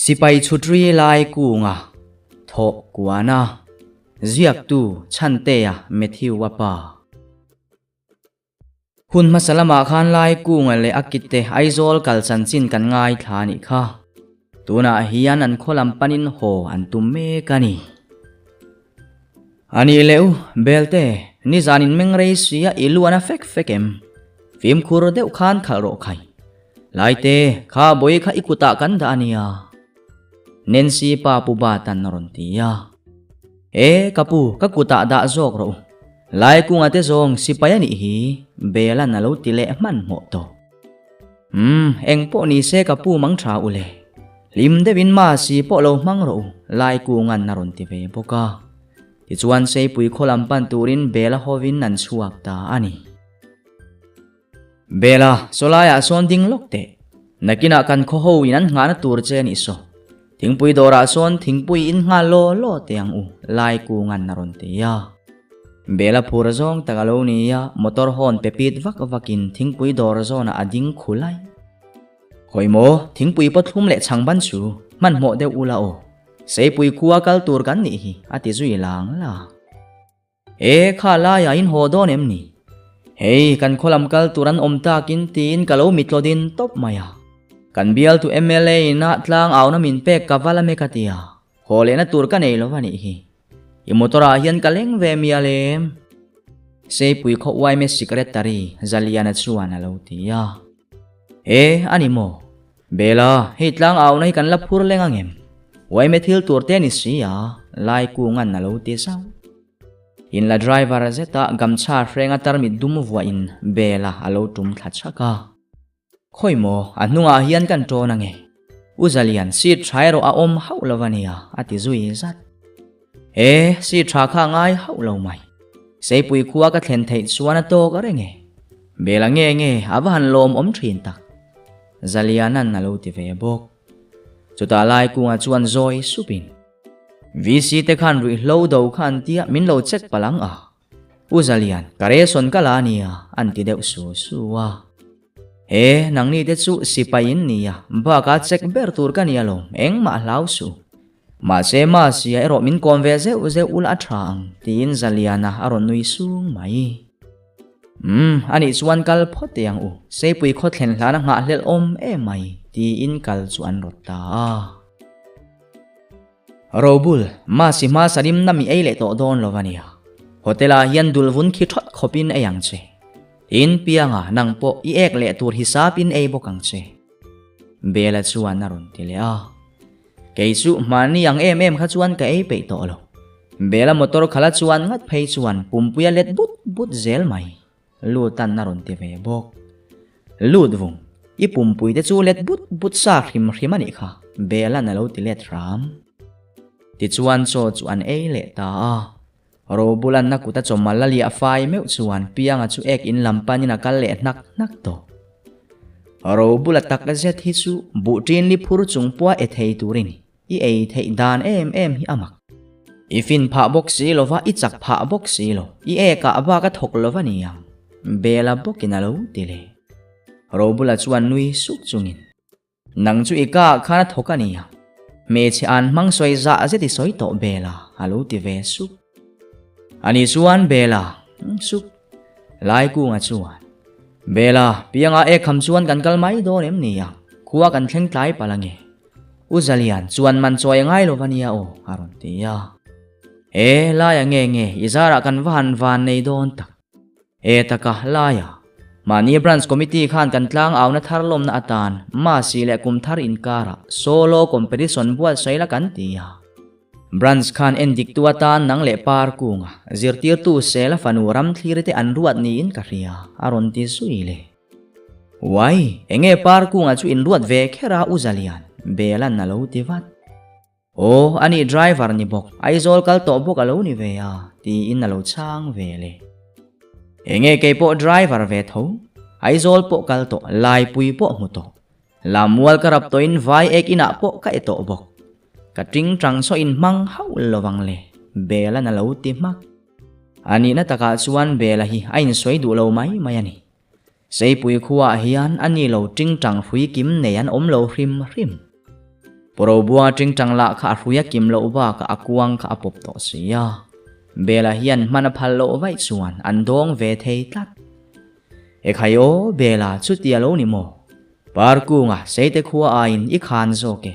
Sipai chutri lai ku nga tho kuana ziak tu chante ya methiu wapa hun masalama khan lai ku nga le akite aizol kalchan chin kan ngai thani kha tuna hian an kholam panin ho an tumme kani ani leu belte ni zanin mengrei sia iluana fek fekem phim khur deuh khan kharo khai laite kha boi kha ikuta kan da ania Nancy pa pu ba tan ron tia kapu kakuta da zok ro lai ku nga te zong sipayani hi bela na lo tile man mo to eng po ni se kapu mang tha ule lim de win ma si po lo mang ro lai ku ngan na ron ti ve boka ti chuan se pui kholam pan turin bela hovin nan chuak ta ani bela solaya son ding lokte nakina kan kho ho inan ngana tur che ni so thingpui dora son thingpui in nga lo teang u lai ku ngan na ron te ya bela phur zong tagalo ni ya motor hon pepit vak vakin thingpui dor zona ading khulai khoimo thingpui pathum le changban chu man mo de ula o seipui khuwa kal tur kan ni hi ati zui lang la kha la ya in ho don em ni hei kan kholam kal turan omta kin tin kalo mitlodin top maya kan bial tu MLA na tlang aw na min pek kavala mekatia hole na tur ka nei lo wani hi i motora hian kaleng ve mialem sei pui kho wai me secretary zaliana chuana lo tia animo bela hei tlang aw nai kan la phur lengangem wai me thil tur te ni sia lai ku ngan na lo ti sao in la driver zeta gamcha frenga tar mi dum wa in bela alo tum thachaka khoimo anunga hian kan to na nge uzalian si thairo a om haulavania ati zui zat si tha kha ngai haulo mai seipui khuwa ka thlen thei chuana to ka renge bela nge aban lom om thin tak zalianan na lo ti ve bok chuta lai ku nga chuan zoi supin VC te khan ri lo do khan tia min lo check palang a uzalian kare son kala nia anti deu su suwa nang ni te chu sipain nia ba ka check ber tur ka nia lo eng ma lau su ma se ma sia ero min converse uze ul athang tin zaliana aron nui sung mai ani chuan kal photiang u seipui kho thlen hlana nga hlel om mai ti in kal chuan rota robul ma si ma sarim na mi eile to don lovania hotela hian dulvun khi thot khopin ayang che in pianga nang po i ek le tur hisapin ei bokang che bela chuan na ron tilea keisu mani yang em kha chuan ka ei pe to lo bela motor khala chuan ngat phei chuan pumpuya let but zel mai lu tan na ron ti ve bok ludvung i pumpui te chu let but sa hrim ani kha bela na lo ti let ram ti chuan so chuan ei le ta robulan na kuta chomalali a fai meu chuan pianga chu ek in lampani na kal le nak to robula tak zet hi chu bu tin li phur chung puwa e thei turin i ei thei dan em hi amak ifin pha box si lova i chak pha box si lo i ka aba ka thok lova ni yang bela bokina lo tile robula chuan nui suk chungin nang chu ika khana thokani ya me chi an mang soi za zeti soi to bela alo ti ve suk ani chuan bela suk lai ku nga chuan bela pianga kham chuan kan kalmai don em nia khuwa kan thleng tlai palange uzalian chuan man choi ngai lovania o aron tia la ya nge izara kan van nei don tak taka la ya mani branch committee khan kan tlang aw na tharlom na atan ma si le kum thar in kara solo competition buat saila kan tia branch khan endik tuatan nang le par kunga zirtir tu sela fanuram thlirite anruat ni in karia aron ti suile wai enge par kunga chu in ruat ve khera uzalian bela na lo tivat ani driver ni bok aizol kal to bok alo ni ve ya ti in na lo chang vele enge ke po driver ve tho aizol po kal to lai pui po muto lamwal karap to in vai ek ina po ka eto bok kating trang so in mang hau lowang le bela na lo ti mak ani na taka chuan bela hi ain soi du lo mai ani sei pui khuwa hian ani lo ting trang phui kim ne an om lo hrim Poro bua tring tang la kha ruya kim lo ba ka akuang ka apop to siya. Bela hian mana phal lo vai chuan an dong ve thei tlat. E khayo bela chutia lo ni mo. Parku nga seite khuwa ain I khan zo ke.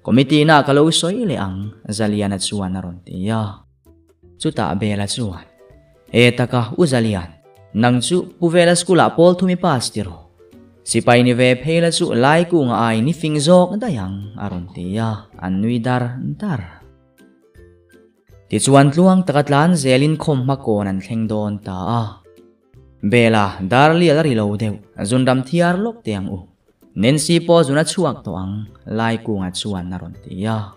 Komiti na ka lo soi le ang zalian at chuan na ron tiya. Chuta bela chuan. E taka uzalian. Nang chu puvela skula pol thumi pastiro. Sipay ni ve phela chu lai ku nga ai ni fingzok dayang aron tiya anui dar dar. Ti chuan tluang takatlan zelin khom makonan thlengdon ta a. Bela darli alari lo deu zundam thiar lok tiang u. Nensi po zuna chuak to ang lai ku nga chuan naron tiya.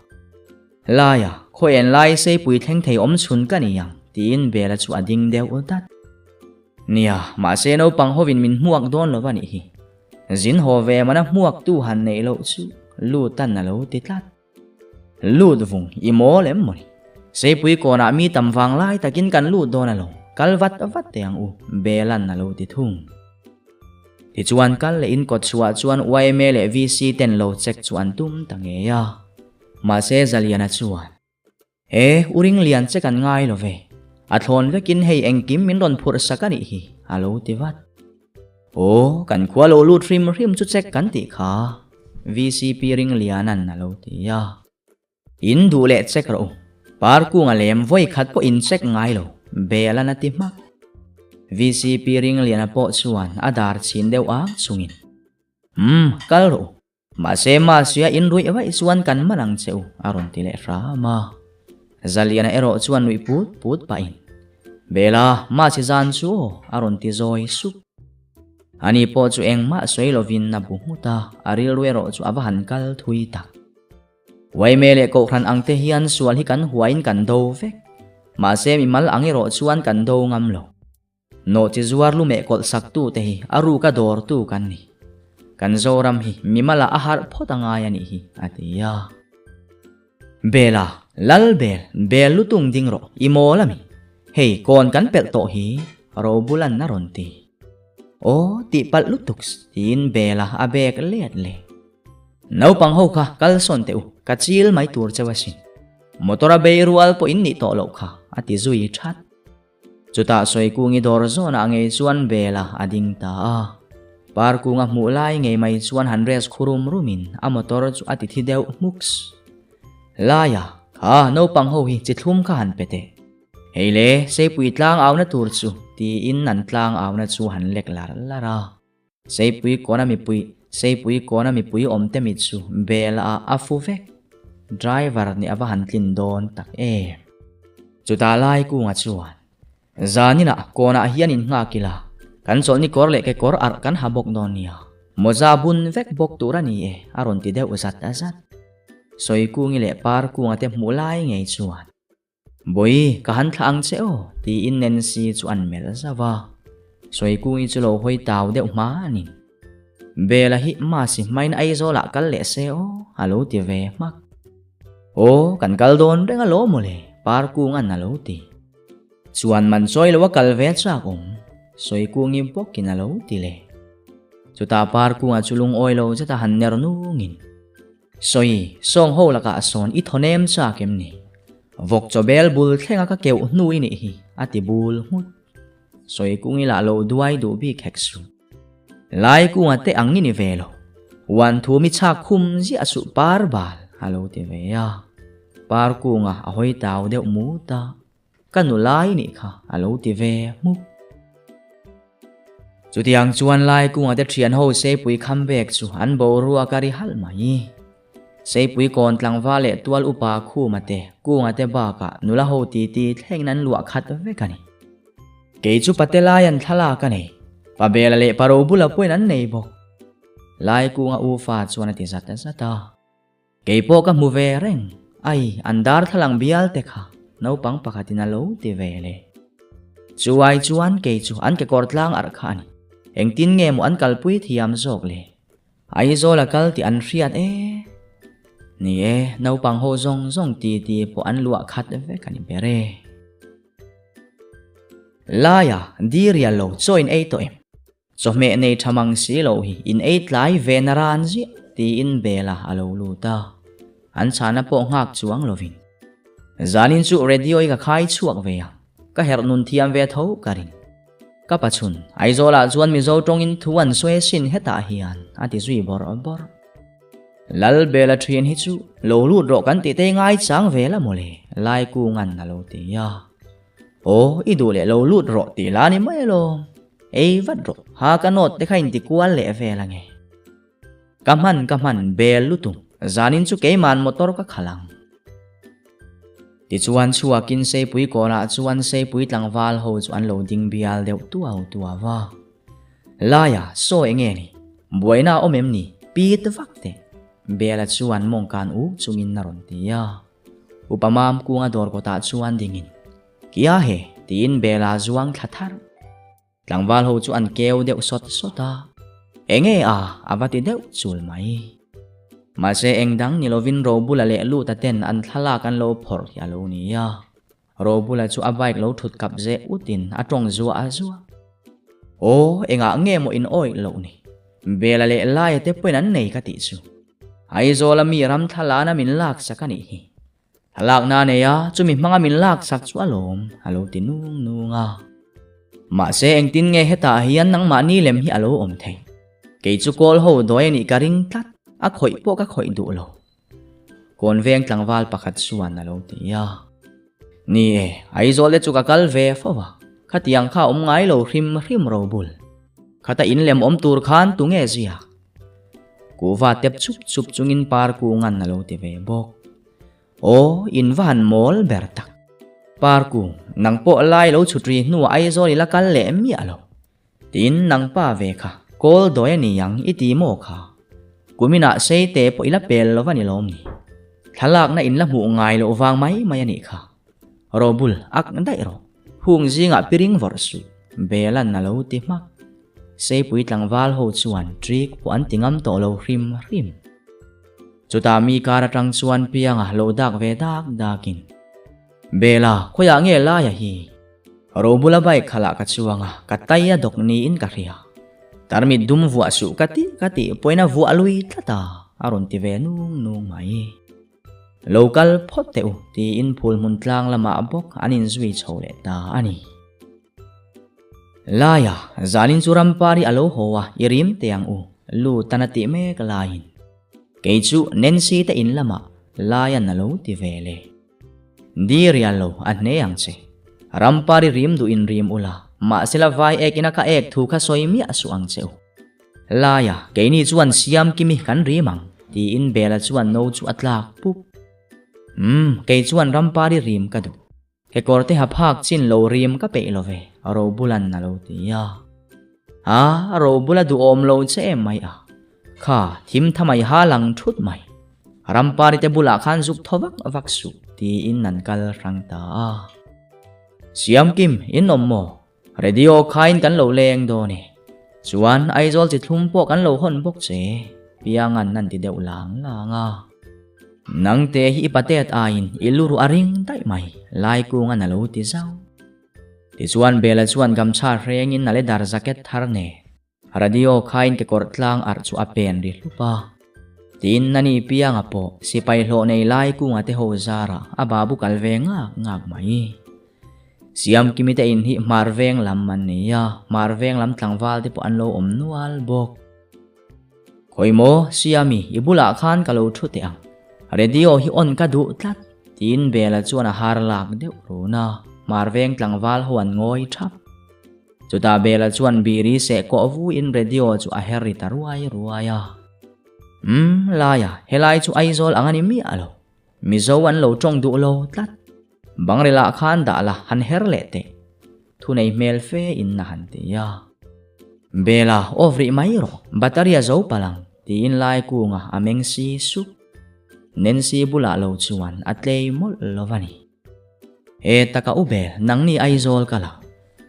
Laya khoen lai sei pui thleng thei om chun kaniyang tin bela chu ading deu utat. Nia ma se no pang hovin min muak don lo bani hi. Zin ho ve mana muak tu han nei lo chu lu tan na lo titlat. Lu vung I mo lem mo ni. Se pui ko na mi tam wang lai takin kan lu don na lo. Kalvat avat teang u belan na lo ti thung. Ti chuan kal le in kot chua chuan YMA le VC ten lo check chuan tum tange ya. Ma se zaliana chuan. E uring lian che kan ngai lo ve. Athon vekin hei engkim min ron phur sakani hi alo ti vat. O kan khwa lo lu trim rim chu check kan ti kha. VCP ring lianan na lo ti ya. In du le check ro. Par ku nga lem voi khat po in check ngai lo. Bela na ti mak. VCP ring liana po chuan adar chin deu a chungin. Kal ro. Ma se ma sia in rui awai chuan kan manang cheu aron ti le ra ma. Zaliana ero chuan nui put pa in. Bela ma si zan chu aron ti zoi sup. Ani po chu eng ma soi lovin na bunguta aril ruero chu avahan kal thui tak. Wai mele ko khan ang te hian sual hi kan huain kan do vek. Ma se mi mal angiro chuan kan do ngam lo. No ti zuar lu me kol sak tu te hi aru ka dor tu kan ni. Kan zoram hi mi mala ahar photanga ya ni hi atiya. Bela lal bel lutung ding ro imo lami. Hei kon kan pel to hi ro bulan na ron ti. O ti pal lutuks tin bela abek let le. Nau pang ho ka kalson te u kachil mai tur chawasin. Motora beirual po inni to lo kha ati zui chat. Chuta soi ku ngi dor zona nge chuan bela ading ta. Par ku nga mulai nge mai chuan handres khurum rumin a motor chu ati thideu mux. Laya kha no pang ho hi chithum kha han pete. Heile sei pui tlang aw na tur chu ti in nan tlang aw na chu han lek lar lara. Sei pui kona mi pui om te mi chu bela afu vek. Driver ni ava hantlin don tak e. Chuta lai ku nga chuan. Zanina kona hian in nga kila. Kan sol ni kor le ke kor ar kan habok don niya. Moza bun vek bok tura ni e aron ti deu uzat azat. Soi ku ngi le par ku nga te mulai ngei chuan. Boy kahan thang cheo ti in Nancy chuan mel zawa. Soi ku ngi chulo hoi taw deu ma ni. Bela hi ma si main ai zo la kal le seo alo ti ve mak. O kan kal don renga lo mo le par ku nga na lo ti. Chuan man soi lo kal ve cha om. Soi ku ngi bok kin alo ti le. Chuta par ku nga chulung oi lo chata han ner nungin. Soi song ho la ka son I thonem cha kem ni. Vok cho bel bul thenga ka keu nui ni hi ati bul mut. Soi ku ngi la lo duai du bi kheksu. Lai ku nga te ang ni velo. Wan thu mi cha khum ji asu par bal alo ti ve ya. Par ku nga ahoi taw deu mu ta. Kanu lai ni kha alo ti ve mu. Chu tiang chuan lai ku nga te thian ho se pui kham bek chu an bo ruwa kari hal mai. Se pui kon tlang vale tual upa khu mate ku nga te ba ka nula ho ti ti thleng nan luwa khat ve kani. Ke chu patelayan thala kani. Pabela le paro bula poin an nei bok. Lai ku nga ufa chuan ti zata zata. Ke po ka mu ve reng. Ai andar thalang bial te kha. Nau pang pakatina lo ti vele. Chuai chuan ke chu an ke kortlang ar kha ni. Eng tin nge mo an kalpui thiam zok le. Ai zo la kal ti an riat e. Ni e nau pang ho zong ti po an luwa khat ve kani bere. Laya di real lo join e to em. So me nei thamang si lo hi in 8 lai venaran ji ti in bela alo luta. an chana po ngak chuang lovin zanin chu radio i ka khai chuak ve ya ka her nun thiam ve tho karin ka pachun aizola chuan mi zo tongin thuan soi sin heta hian ati zui bor lal bela thien hi chu lo lu ro kan ti te ngai chang ve la mole lai ku ngan na lo ti ya o i du le lo lu ro ti la ni mai lo ei vat ro ha ka not te khain ti kwal le ve la nge kamhan bel lu tung zanin chu ke man motor ka khalang ti chuan chuakin se pui ko la chuan se pui tlangwal ho chuan lo ding bial deuh tu awa laya so enge ni buaina omem ni pi te vakte bela chuan mongkan u chungin naron tia upamam kunga dor ko ta chuan dingin kia he tin bela zuang thathar tlangwal ho chuan keu deuh sota enge avati deuh chul mai mase engdang ni lovin robula le lu ta ten an thala kan lo phor ya lo ni ya robula chu abike lo thut kap je utin atong zuwa o enga nge mo in oi lo ni bela le lai te poin an nei ka ti chu ai zola mi ram thala na min lak sakani hi halak na ne ya chumi manga min lak sak chu alom alo tinung nunga mase engtin nge heta hian nang ma ni lem hi alo om thei ke chu kol ho doi ni karing tlat a khoi po ka khoi du lo kon veng tlangwal pakhat suan alo ti ya ni ai zole chu ka kal ve fawa khatiang kha ngai lo hrim ro bul khata in lem om tur khan tu nge zia kuwa tep chup chungin par ku ngan alo ti ve bok o in van mol bertak par ku nang po lai lo chutri nu ai zoli la kal le mi alo tin nang pa ve kha kol doi ni yang iti mo kha kumina sei te po ila pel lo vani lom ni thalak na in la mu ngai lo wang mai ani kha robul ak dai ro hung zinga piring vorsu belan na lo ti mak sei pui tlangwal ho chuan trik po an tingam to lo hrim chuta mi kara tang chuan pianga lo dak ve dakin bela khoya nge la ya hi robula bai khala ka chuanga kataya dok ni in ka ria tarmi dum vua su kati poina vua lui tata aron ti ve nung mai local photeu ti in phul mun tlang lama bok anin zui chole ta ani laya zalin churam pari alo howa irim teang u lu tanati me kalain keichu nensi ta in lama laya nalo ti vele dirialo anne yang che rampari rim du in rim ula ma sila vai ekina ka ek thu kha soimi asu ang cheu laya keini chuan siam kimi kan rimang ti in bela chuan no chu atlak pup ke chuan rampari rim ka du ke korte ha phak chin lo rim ka pe love aro bulan na lo ti ya aro bula du om lo che mai kha thim thamai ha lang thut mai rampari te bula khan zuk thowak vaksu ti in nan kal rang ta siam kim in ommo radio khain kan lo leng do ni chuan aizol chi thlum po kan lo hon bok che piangan nan ti deuh langa nang te hi patet ain iluru aring dai mai lai ku nga na lo ti zau ti chuan bela chuan gamcha reng in nale dar jacket thar ne radio khain ke kor tlang ar chu apen ri lupa tin nani pianga po sipai hlo nei lai ku nga te ho zara ababu kalvenga ngak mai siam kimita in hi marveng lam man niya marveng lam tlangwal te po an lo om nual bok koimo siami ibula khan kalo thu te ang radio hi on ka du tlat tin bela chuan a har lak deuh runa marveng tlangwal huan ngoi thap chuta bela chuan biri se ko vu in radio chu a herri ruaya laya helai chu aizol angani mi alo mizo an lo tong du lo tlat bangrela khan da la han herle te thunei mel fe in na han te ya bela ovri mai ro bataria zo palang tin lai ku nga ameng si su nensi bula lo chuan atlei mol lovani e taka ube nangni aizol kala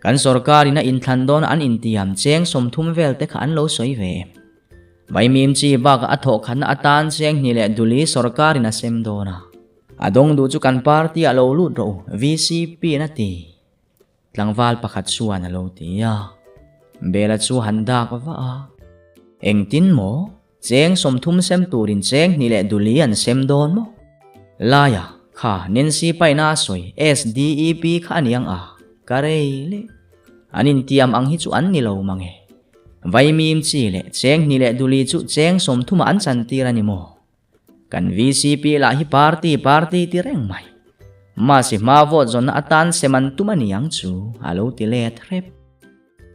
kan sarkari na in thandon an intiam cheng somthum vel te khan lo soi ve mai mim chi ba ka atho khan atan cheng ni le duli sarkari na semdona adong du chu kan party alo lu ro VCP na ti tlangwal pakhat suan alo ti ya bela chu handa ka wa engtin mo cheng somthum sem turin cheng ni le dulian sem don mo Laya kha Nancy pai na soi SDEP kha aniang karei le anin tiam ang hi chu an ni lo mange vai mim chi le cheng ni le duli chu cheng som thuma an chan tir ani mo kan VCP la hi party ti reng mai ma si ma vo zon atan seman tumaniang chu alo ti le threp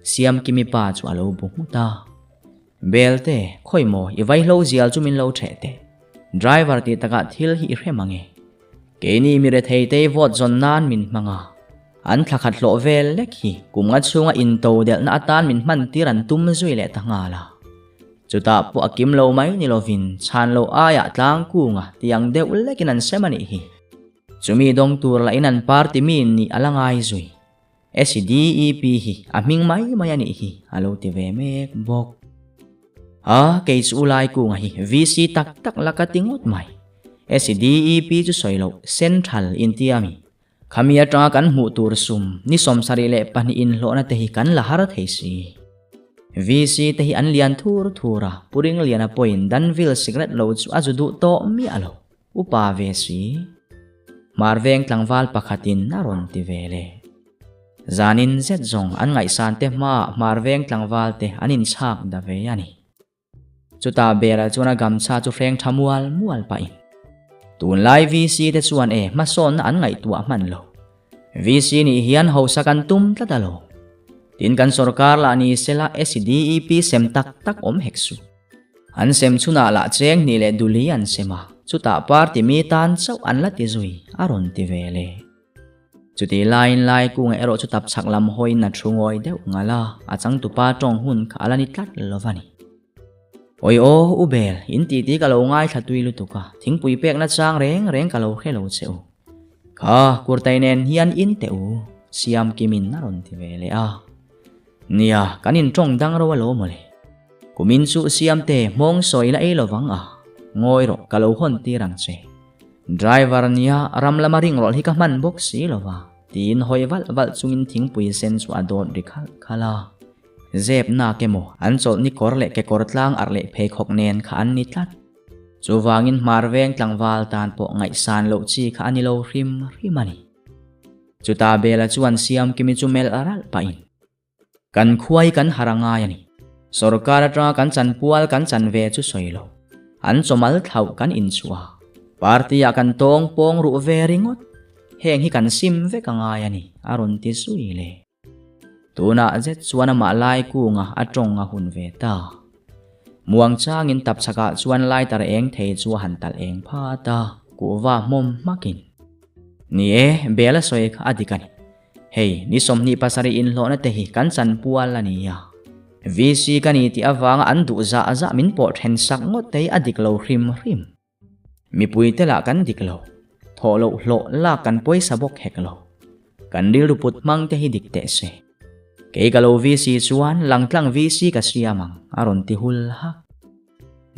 siam kimi pa chu alo bu ta belte khoi mo i vai lo zial chu min lo the te driver ti taka thil hi re mange ke ni mi re thei te vot zon nan min manga an thakhat lo vel lek hi kumnga chunga in to del na atan min man tiran tum zui le ta nga la chuta po akim lo mai ni lovin chan lo aya tlang ku nga tiang deu lekin an semani hi chumi dong tur la inan party min ni alangai zui SDEP hi aming mai mayani hi alo ti ve mek bok ke chu lai ku nga hi VC tak lakatingot mai SDEP chu soilo central india mi khamia tanga kan mu tur sum ni som sari le pani in lo na te hi kan la har thei si VC te hi an lian thura puring lian a point danville cigarette lo chu ajudu to mi alo upa ve si marveng tlangwal pakhatin naron ti vele zanin zet zong an ngai san te ma marveng tlangwal te anin chak da ve ani chuta bera chuna gamcha chu freng thamual mual pa in tun lai VC te chuan ma son an ngai tua man lo VC ni hian ho sakan tum tlatalo tin kan sarkar la ni sela SDEP sem tak om heksu an sem chuna la cheng ni le duli an sema chuta party mi tan chau an la ti zui aron ti vele chuti line lai ku nge ero chutap chaklam hoi na thungoi deu ngala achang tu pa tong hun khala ni tlat lovani oi o ubel in ti kalo ngai thatui lu tuka thingpui pek na chang reng kalo khelo cheu kha kurtai nen hian in teu siam kimin naron ti vele nia kanin tong dang ro lo mole kumin chu siam te mong soi la elo wang ngoi ro kalo hon ti rang che driver nia ramlama ring rol hi ka man box si lova tin hoi wal chungin thingpui sen chu adon rikhal khala zep na kemo an chol ni korle ke kortlang arle phe khok nen kha an ni tlat chuwangin marveng tlangwal tan po ngai san lo chi kha ani lo rimani chuta bela chuan siam kimi chu mel aral pa in kan khuai kan haranga yani sarkar tra kan chan pual kan chan ve chu soilo an chomal thau kan in chua party akan tong pong ru ve ringot heng hi kan sim ve ka nga yani aron ti suile tuna zet chuan ma lai ku nga atong hun ve ta muang changin tap chaka chuan lai tar eng thei chu han tal eng pha ta ku wa mom makin ni bela soi kha adikani hey ni somni pasari in lo na te hi kan chan pual ani ya VC kani ti awanga an du za min po then sak ngot te adik lo hrim mi pui te la kan diklo tholo hlo la kan poi sabok heklo kan dil ruput mang te hi dikte se ke galo VC chuan langtlang VC ka siamang aron ti hul ha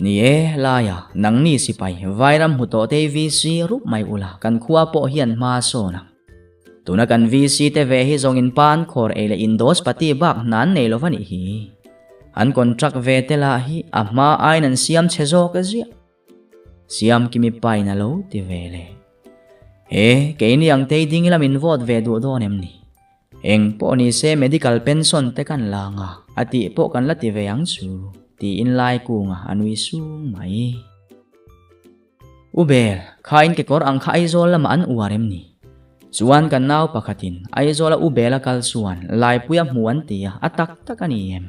ni laya nang ni sipai vairam huto te VC rup mai ula kan khuwa po hian ma so na tuna kan VC te ve hi zong in pan khor ele indos pati bak nan nei lovani hi an contract ve te la hi ama ainan siam chezo ka zia siam kimi pai na lo ti vele ke ni ang te ding ila min vot ve du don em ni eng po ni se medical pension te kan la nga ati po kan la ti ve ang chu ti in lai ku nga anui su mai ubel khain ke kor ang kha aizol lama an uarem ni chuan kan naw pakhatin aizola ubela kal suan lai puya muan tia atak takani em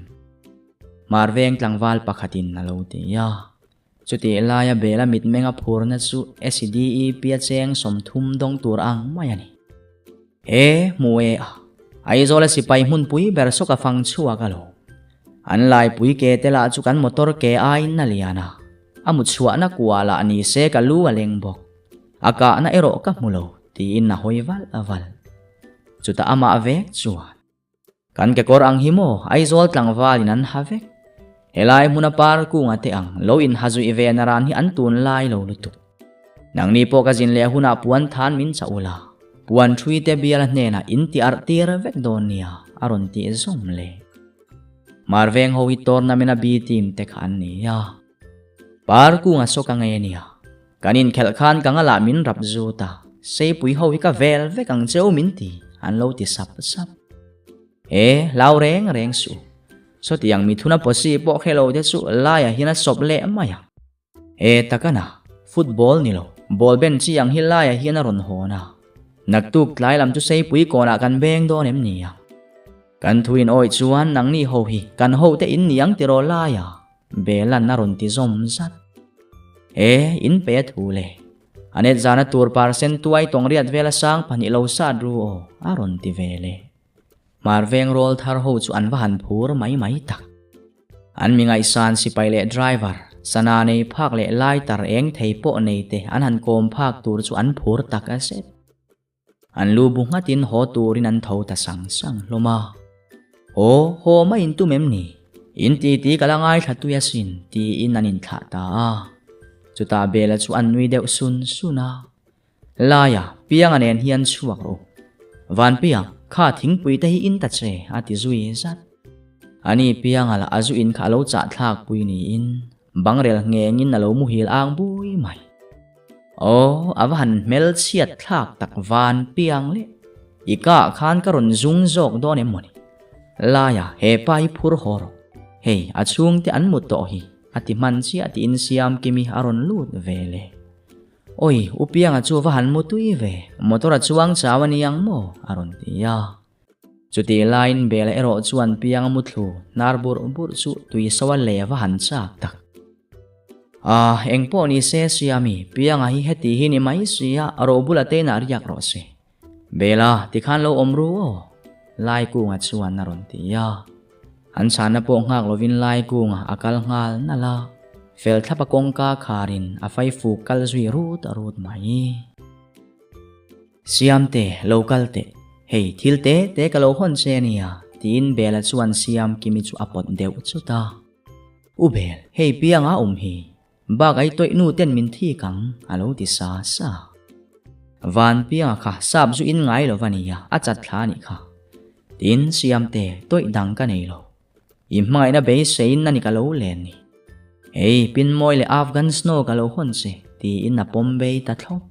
marveng tlangwal pakhatin nalo tia chuti laya bela mit menga phurna chu SDEP cheng som thum dong tur ang mayani muwe aizola sipai mun pui berso ka fang chua galo an lai pui ke tela chu kan motor ke ai na liana amu chua na kuala ani se ka lu aleng bok aka na ero ka mulo ti in na hoiwal aval chuta ama avek chuan kan ke kor ang himo aizol tlangwal in an havek helai muna par ku nga te ang lo in hazui ve naran hi antun lai lo lutu nang ni po ka jin le huna puan than min chaula puan thui te bial hne na in ti artir vek don nia aron ti zom le marveng ho hi tor na mena bi team te khan nia par ku nga so ka nge nia kanin khel khan kanga la min rap zu ta sei pui ho hi ka vel ve kang cheu min ti an lo ti sap sap lau reng reng su so tiang mi thuna posi po khelo de su la ya hina sop le ma ya takana football ni lo ball ben chi yang hi la ya hina ron ho na nak tuk tlai lam chu sei pui ko na kan beng do nem ni ya kan thuin oi chuan nang ni ho hi kan ho te in niang ti ro la ya belan na ron ti zom zat in pe thu le anet zana tur percent tuai tong riat vela sang pani lo sa ru o aron ti vele mar veng rol thar ho chu an van phur mai mai tak an mi ngai san si pai le driver sana nei phak le lai tar eng thei po nei te an han kom phak tur chu an phur tak a set an lu bu ngatin ho turin an tho ta sang sang loma ho ma in tu mem ni in ti kalangai thatu ya sin ti in anin tha ta chu ta bela chu an nui deuh sun suna laya piang anen hian chuak ro van piang kha thing pui te hi in ta che ati zui zat ani piang ala azu in kha lo cha thlak pui ni in bangrel nge ngin na lo mu hil ang bui mai awan mel chiat thlak tak van piang le ika khan karon zung jok do ne moni laya he pai phur hor hei achung te an mut to hi ati man chi ati in siam kimi aron lut vele oi upiang achu wa han mutui ve motora chuang chawani yang mo aron tia chuti line bela ero chuan piang mutlu narbur bur chu tui sawal le wa han chak tak engpo ni se siami piang hi heti hi ni mai sia aro bulate na riak ro se bela tikhan lo omru o lai ku nga chuan aron tia an sana po ngak lovin lai ku nga akal ngal na la fel thapa kongka kharin afai fu kal zui rut mai siam te local te hei thil te kalo hon che nia tin bela chuan siam kimi chu apot deu chuta ubel hei pianga hi bagai toi nu ten min thi kang alo ti sa van pianga kha sab zu in ngai lo vania achat thla ni kha tin siam te toi dang ka nei lo imai na be sein na ni kalo len ni pin moi le afghan snow kalo hon se ti in na pombe ta thlop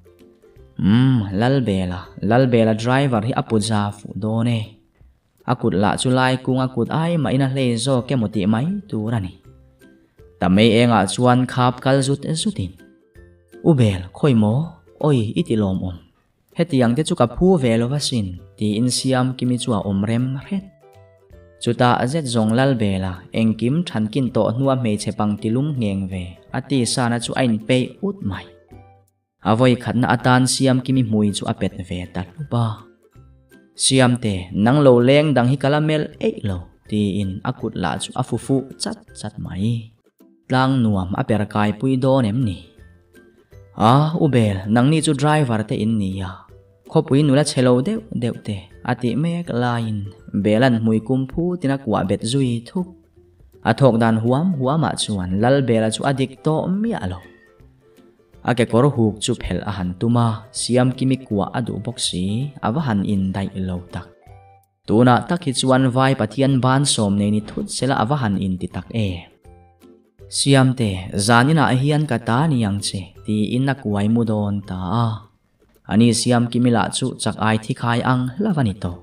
lalbela driver hi apuja fu do ne akut la chu lai kung akut ai mai na le zo ke moti mai turani tamei enga chuan khap kal zutin ubel khoimo oi itilom hetiang te chu ka phu velo vasin ti in siam kimi chu omrem ret chuta azet zong lalbela engkim thankin to nuwa me chepang tilum ngeng ve ati sana chu ain pe ut mai avoi khatna atan siam kimi mui chu apet ve ta lupa siam te nang lo leng dang hi kalamel lo ti in akut la chu afufu chat mai tlang nuam aper kai pui do nem ni ubel nang ni chu driver te in ni ya khopui nula chelo deu te ati mek lain belan mui kumpu tina kwa bet zui thuk athok dan huama chuan lal bela chu adik to mi alo ake kor huk chu phel a han tuma siam kimi kwa adu boxi awahan in dai lo tak tuna takhi chuan vai pathian ban som nei ni thut sela awahan in ti tak siam te zanina hian kata niang che ti inna kuai mudon ta ani siam kimila chu chak ai thi khai ang lavani to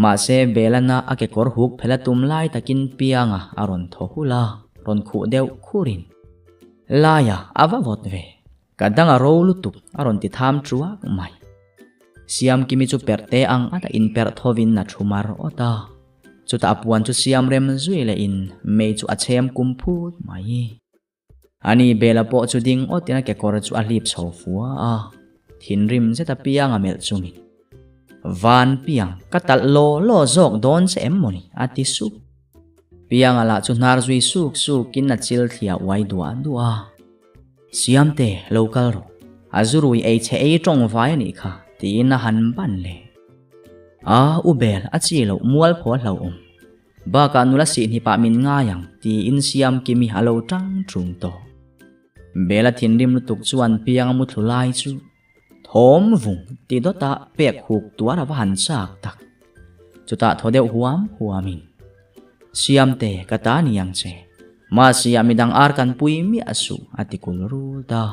ma se belana ake kor huk phelatum lai takin pianga aron thohula ron khu deu khurin laya ava vot ve kadanga rolu tup aron ti tham truak mai siam kimi chu perte ang ata in per thovin na thumar ota chuta apuan chu siam rem zui le in me chu achem kumput mai ani bela po chu ding otina ke kor chu alip chhofua thin rim zeta pianga mel chumi van piang katal lo zok don se emmoni ati su pianga la chu nar zui su kin na chil thia wai dua siam te local ro azurui che tong vai ni kha ti na han ban le ubel achi lo mual pho lo ba ka nula si ni pa min nga yang ti in siam kimi halo tang trung to bela thin rim lutuk chuan piang mu thulai chu thom vung ti dota pek huk tuara wa han sak tak chuta thodeu huamin siam te kata niang che ma siam midang ar kan pui mi asu atikul ru da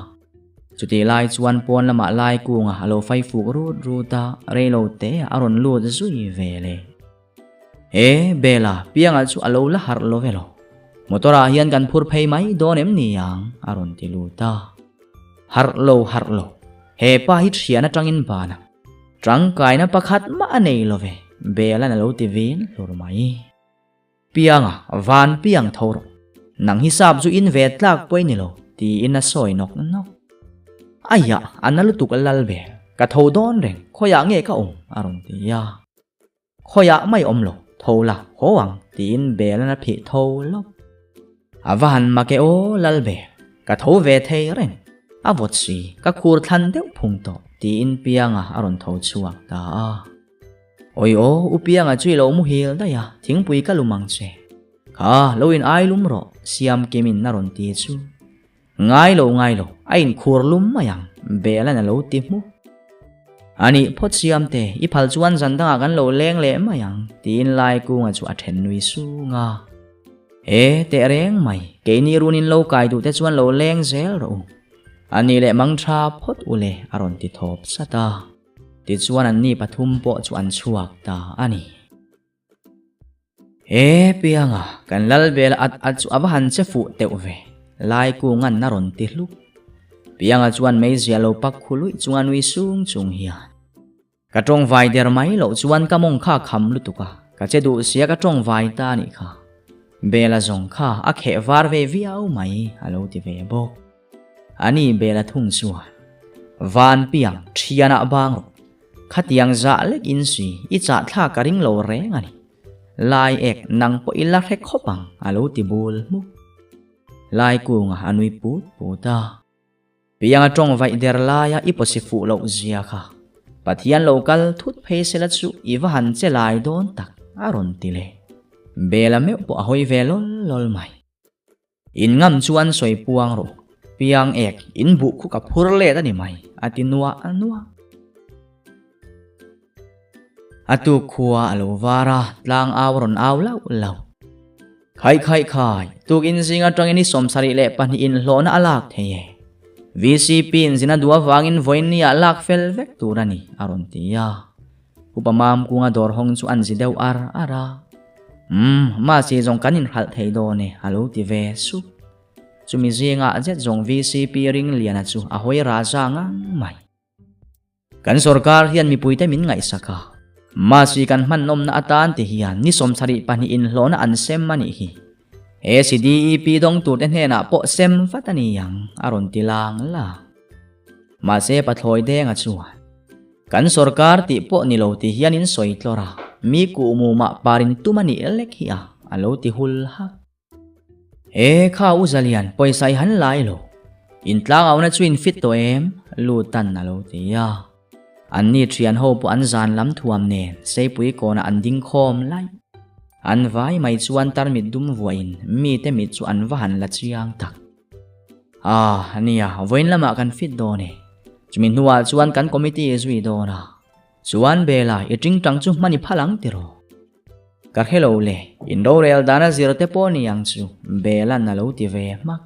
chu ti lai chuan pon lama lai kunga alo fai fu ru ta reilo te aron lu zui ve le e bela pianga chu alo la har lo velo motora hian kan phur phei mai don em ni yang aron ti lu ta har lo he pa hi thiana tangin bana trang kai na pakhat ma nei lo ve bela na lo ti vin lor mai pianga van piang thor nang hisab zu in ve tlak poi ni lo ti in a soi nok aya analu tuk lal be ka tho don reng khoya nge ka aron ti ya khoya mai lo tho la hoang tin bela na phi tho lo avan ma ke o lal be ka tho ve thei reng avot si ka khur than deuh phung to tin pianga aron tho chuak ta oi o upianga chui lo mu hil da ya thingpui ka lumang che kha loin ai lum ro siam kemin naron ti chu ngai lo ain khur lum mayang bela na lo ti mu ani phot siam te i phal chuan zan danga kan lo leng le mayang tin lai ku nga chu a then nui su nga e te reng mai ke ni runin lo kai du te chuan lo leng zel ro ani le mang tha phot ule aron ti thop sata ti chuan an ni pathum po chu an chuak ta ani e pianga kan lal bel at chu abahan che fu teu ve lai ku ngan naron ti hluk pianga chuan mei zialo pak khului chuan wi sung chung hian ka tong vai der mai lo chuan ka mong kha kham lu tuka ka che du sia ka tong vai ta ni kha bela zong kha a khe var ve viau mai alo ti ve bok ani bela thung chuan van piang thiana bang khatiang za lek in si i cha thla ka ring lo reng ani lai ek nang po ila rek khopang alo ti bul mu lai ku nga anui put puta pianga tong vai der la ya iposifu lo zia kha pathian local thut phei sela chu iwa han che lai don tak aron tile bela me po hoi velol lol mai in ngam chuan soi puang ro piang ek in bu khu ka phur le ta ni mai atinwa anwa atu khuwa alovara tlang awron awlau lau khai tuk in zinga tang ini somsari le pani in hlona alak theye VCP in zina dua wangin voin ni alak fel vek turani aron tia upamam kunga dor hong chu an zideu ara ma si jong kanin hal thei do ne alo ti ve su chumi zinga jet jong VCP ring liana chu a hoi raja nga mai kan sarkar hian mi puite min ngai saka ma si kan man nom na atan ti hian ni somsari pani in hlona an sem mani hi ACDEP dong tu ten hena po sem fatani yang aron tilang la ma se pathoi de nga chuan kan sarkar ti po ni lo ti hian in soi tlora mi ku mu ma parin tumani lek hi a alo ti hul ha e kha uzalian poisai han lai lo in tlang aw na chuin fit to em lu tan na lo ti ya an ni thian ho po an zan lam thuam nen sei pui ko na an ding khom lai an vai mai chuan tar mit dum voin mi te mit chu an va han la chiang tak ania voin lama kan fit do ne chumi nuwa chuan kan committee zui do na chuan bela i ting tang chu mani phalang tiro ka hello le in do rel dana zirte po ni yang chu bela na lo ti ve mak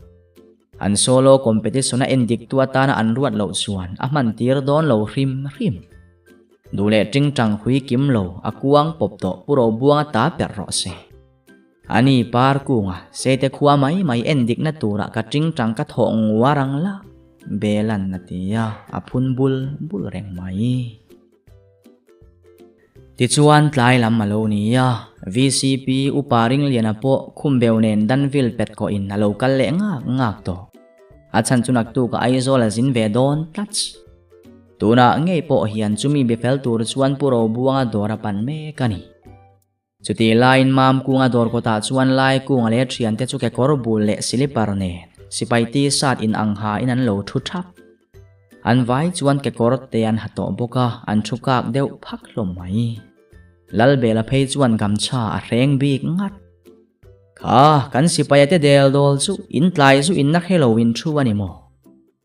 an solo competition na endik tu atana an ruat lo chuan a man tir don lo hrim dule ting tang hui kim lo akuang pop to puro buang ta per ro se ani par kunga se te khuwa mai endik na tura ka ting tang ka thong warang la belan na tia aphun bul reng mai ti chuan tlai lam malo nia VCP uparing liana po khumbeu nen danvil pet ko in local le ngak to achan chunak tu ka aizola zin ve don touch tuna ngei po hian chumi befel tur chuan puro buanga dora pan me kani chuti line mam kunga dor ko ta chuan lai kunga le thian te chu ke kor bul le silipar ne sipai ti sat in angha in an lo thu thap an vai chuan ke kor te an hato boka an thukak deuh phak hlom mai lal bela phei chuan gamcha a reng bik ngat kha kan sipai te del dol chu in tlai chu in na halloween thu ani mo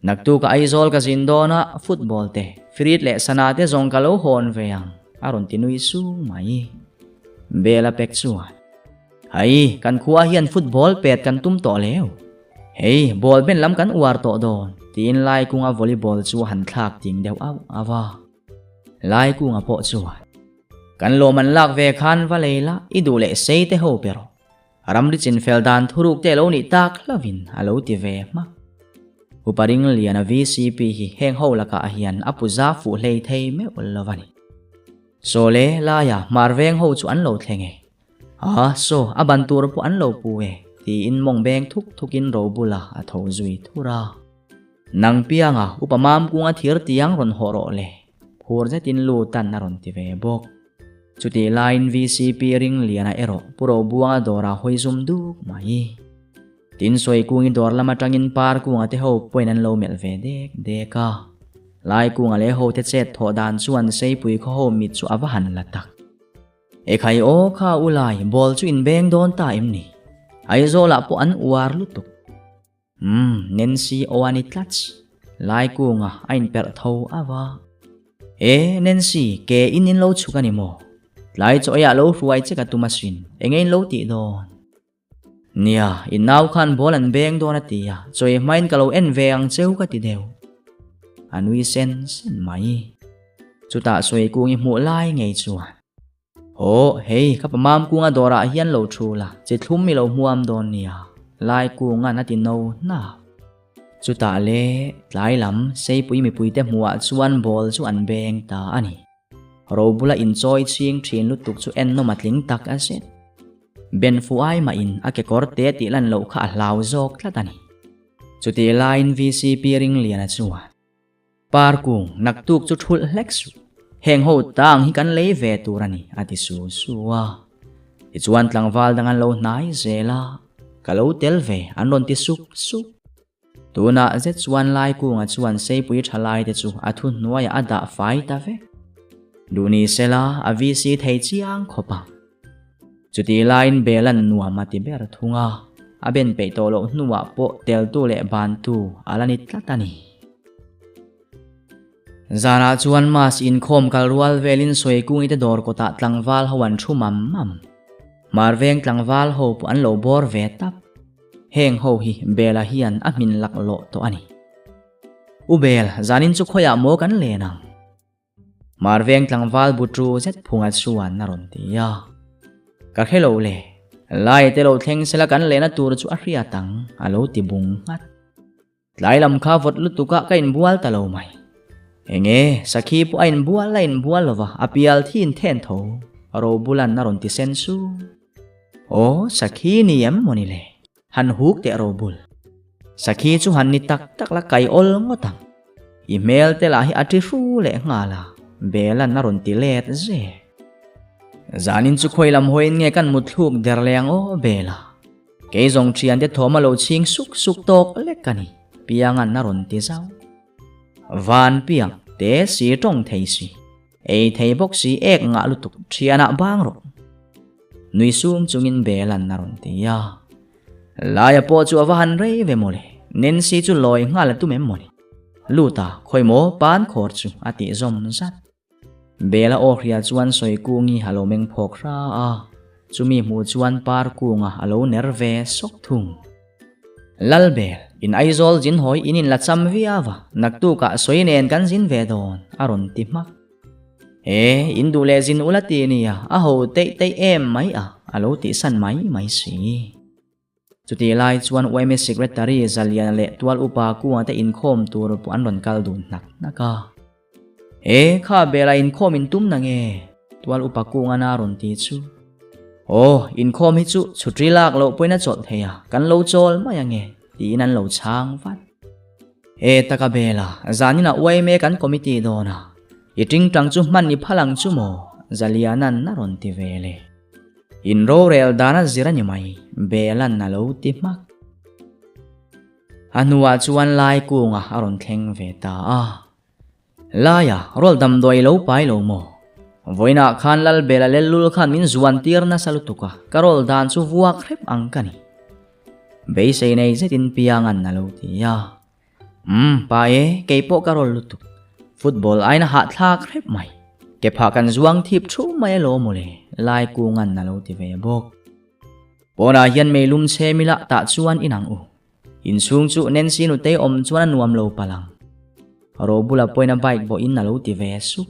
naktu ka aizol ka zindona football te free le sanate zong ka lo hon veang aron tinui su mai bela pek chuan ai kan khuwa hian football pet kan tum to leo Hey, ball ben lam kan uar to don. Tin lai kunga volleyball chu han thak ting deuh au awa. Lai kunga po chu. Kan lo man lak ve khan va leila idu le sei te ho pero. Ram ri chin fel dan thuruk te lo ni tak lavin alo ti ve ma. Uparing liana VCP hi heng ho laka hian apuza fu hlei thei me ullovani. So le la ya marveng ho chu an lo thlenge. So abantur po an lo puwe. Ti in mong beng thukin ro bula a tho zui thura. Nang pianga upamam kunga thir tiang ron horo le. Phur zetin lu tan na ron ti ve bok. Chuti line VCP ring liana ero puro buanga dora hoi zum duk mai. Tin soi kungi dor lama tangin par kunga te ho poinan lo mel ve deka. Lai kunga le ho te chet tho dan chuan sei pui kho ho mit chu avahan latak. E khai o kha ulai bol chu in beng don ta imni. Ai zo la po an uar lutuk. Nancy o ani tlach. Lai kunga ain per tho awa. Nancy ke inin lo chukani mo. Lai cho ya lo ruai cheka tumasin. Engain lo ti don. Nia inaw khan bol an beng don atia. Choi main kalo en veang cheu ka ti deu. Anui sen mai. Chuta soi kungi mu lai ngei chuan. Hey, kapamam kunga dora hian lo thula. Che thlum mi lo muam don nia. Lai kunga natin no na. Chuta le, lai lam, sei pui mi pui te mua chuan bol chu an beng ta ani. Ro bula enjoy ching thin lutuk chu en no matling tak aset. Ben fu ai ma in ake korte ti lan lo kha lau jok tlatani. Chuti line VCP ring liana chuan. Par kung naktuk chu thul hleksu. Heng ho tang hi kan lei ve turani ati su suwa. Ichuan tlangwal dangan lo nai zela. Kalau tel ve anon ti suk. Tuna zet chuan lai kunga chuan sei pui thalai te chu athun nuaya ada fai ta ve. Duni sela avisi thei chiang khopa. Chuti line belan nuwa mati ber thunga. Aben pe tolo nuwa po tel tu le ban tu alani tlatani. Zara chuan mas in khom kalrual velin soi kung ite dor kota tlangwal hawan thu mam. Marveng tlangwal ho pu an lo bor ve tap. Heng ho hi bela hian amin lak lo to ani. Ubel zanin chu khoya mo kan le nang. Marveng tlangwal butru zet phunga chuan naron tia. Ka khelo le. Lai te lo thleng sela kan le na tur chu a hria tang alo ti bung ngat. Lai lam kha vot lutuka ka in bual ta lo mai. Enge sakhi pu ain bual lain bual lova apial thin then tho ro bulan naron ti sensu. Sakhi ni yam monile han huk te ro bul. Sakhi chu han ni tak la kai ol ngotang. Email te la hi ati ru le ngala belan naron ti let ze. Zanin chu khoi lam hoin nge kan mutluk derleng bela. Ke zong thian te thoma lo ching suk tok lekani piangan naron ti zau. Van piang te si tong thei si. Thei bok si ek nga lutuk thiana bang ro. Nui sum chungin belan naron ti ya. Laya po chu avahan rei ve mole. Nancy chu loi ngal tu mem moni. Luta khoi mo pan khor chu ati zom zat. Bela o khria chuan soi kungi halo meng phok ra a. Chumi mu chuan par kunga alo nerve sok thung. Lalbel in aizol jin hoi inin la cham viawa naktu ka soinen kan jin ve don aron ti mak. Indu le jin ulati niya aho te em mai alo ti san mai si. Chuti lai chuan OMS secretary Zalian le tual upa kuwa te in khom tur pu an ron kal dun nak naka. Kha bela in khom in tum na nge tual upa kuwa na ron ti chu. In khom hi chu chutri lak lo poina chot theya kan lo chol ma ya nge ti nan lo chang vat. Taka bela zanina OMS kan committee dona. Iting tang chu man ni phalang chu mo Zalianan na ron ti vele. In ro rel dana zira ni mai belan na lo ti mak. Anuwa chuan lai kunga aron thleng ve ta Laya rol dam doi lo pai lo mo. Voina khan lal bela lelul khan min zuan tir na salutuka karol dan chu vuak rep angkani. Bei sei nei zetin piangan na lo ti ya. Pa keipo karol lutuk. Football ay na hat thak rep mai. Kepakan zuang tip chu mai lo mole. Lai kungan na lo ti ve bok. Pona hian mei lum che mila ta chuan inang in sung chu Nancy nu te om chuan nuam lo palang ro bula poina bike bo in nalo ti ve su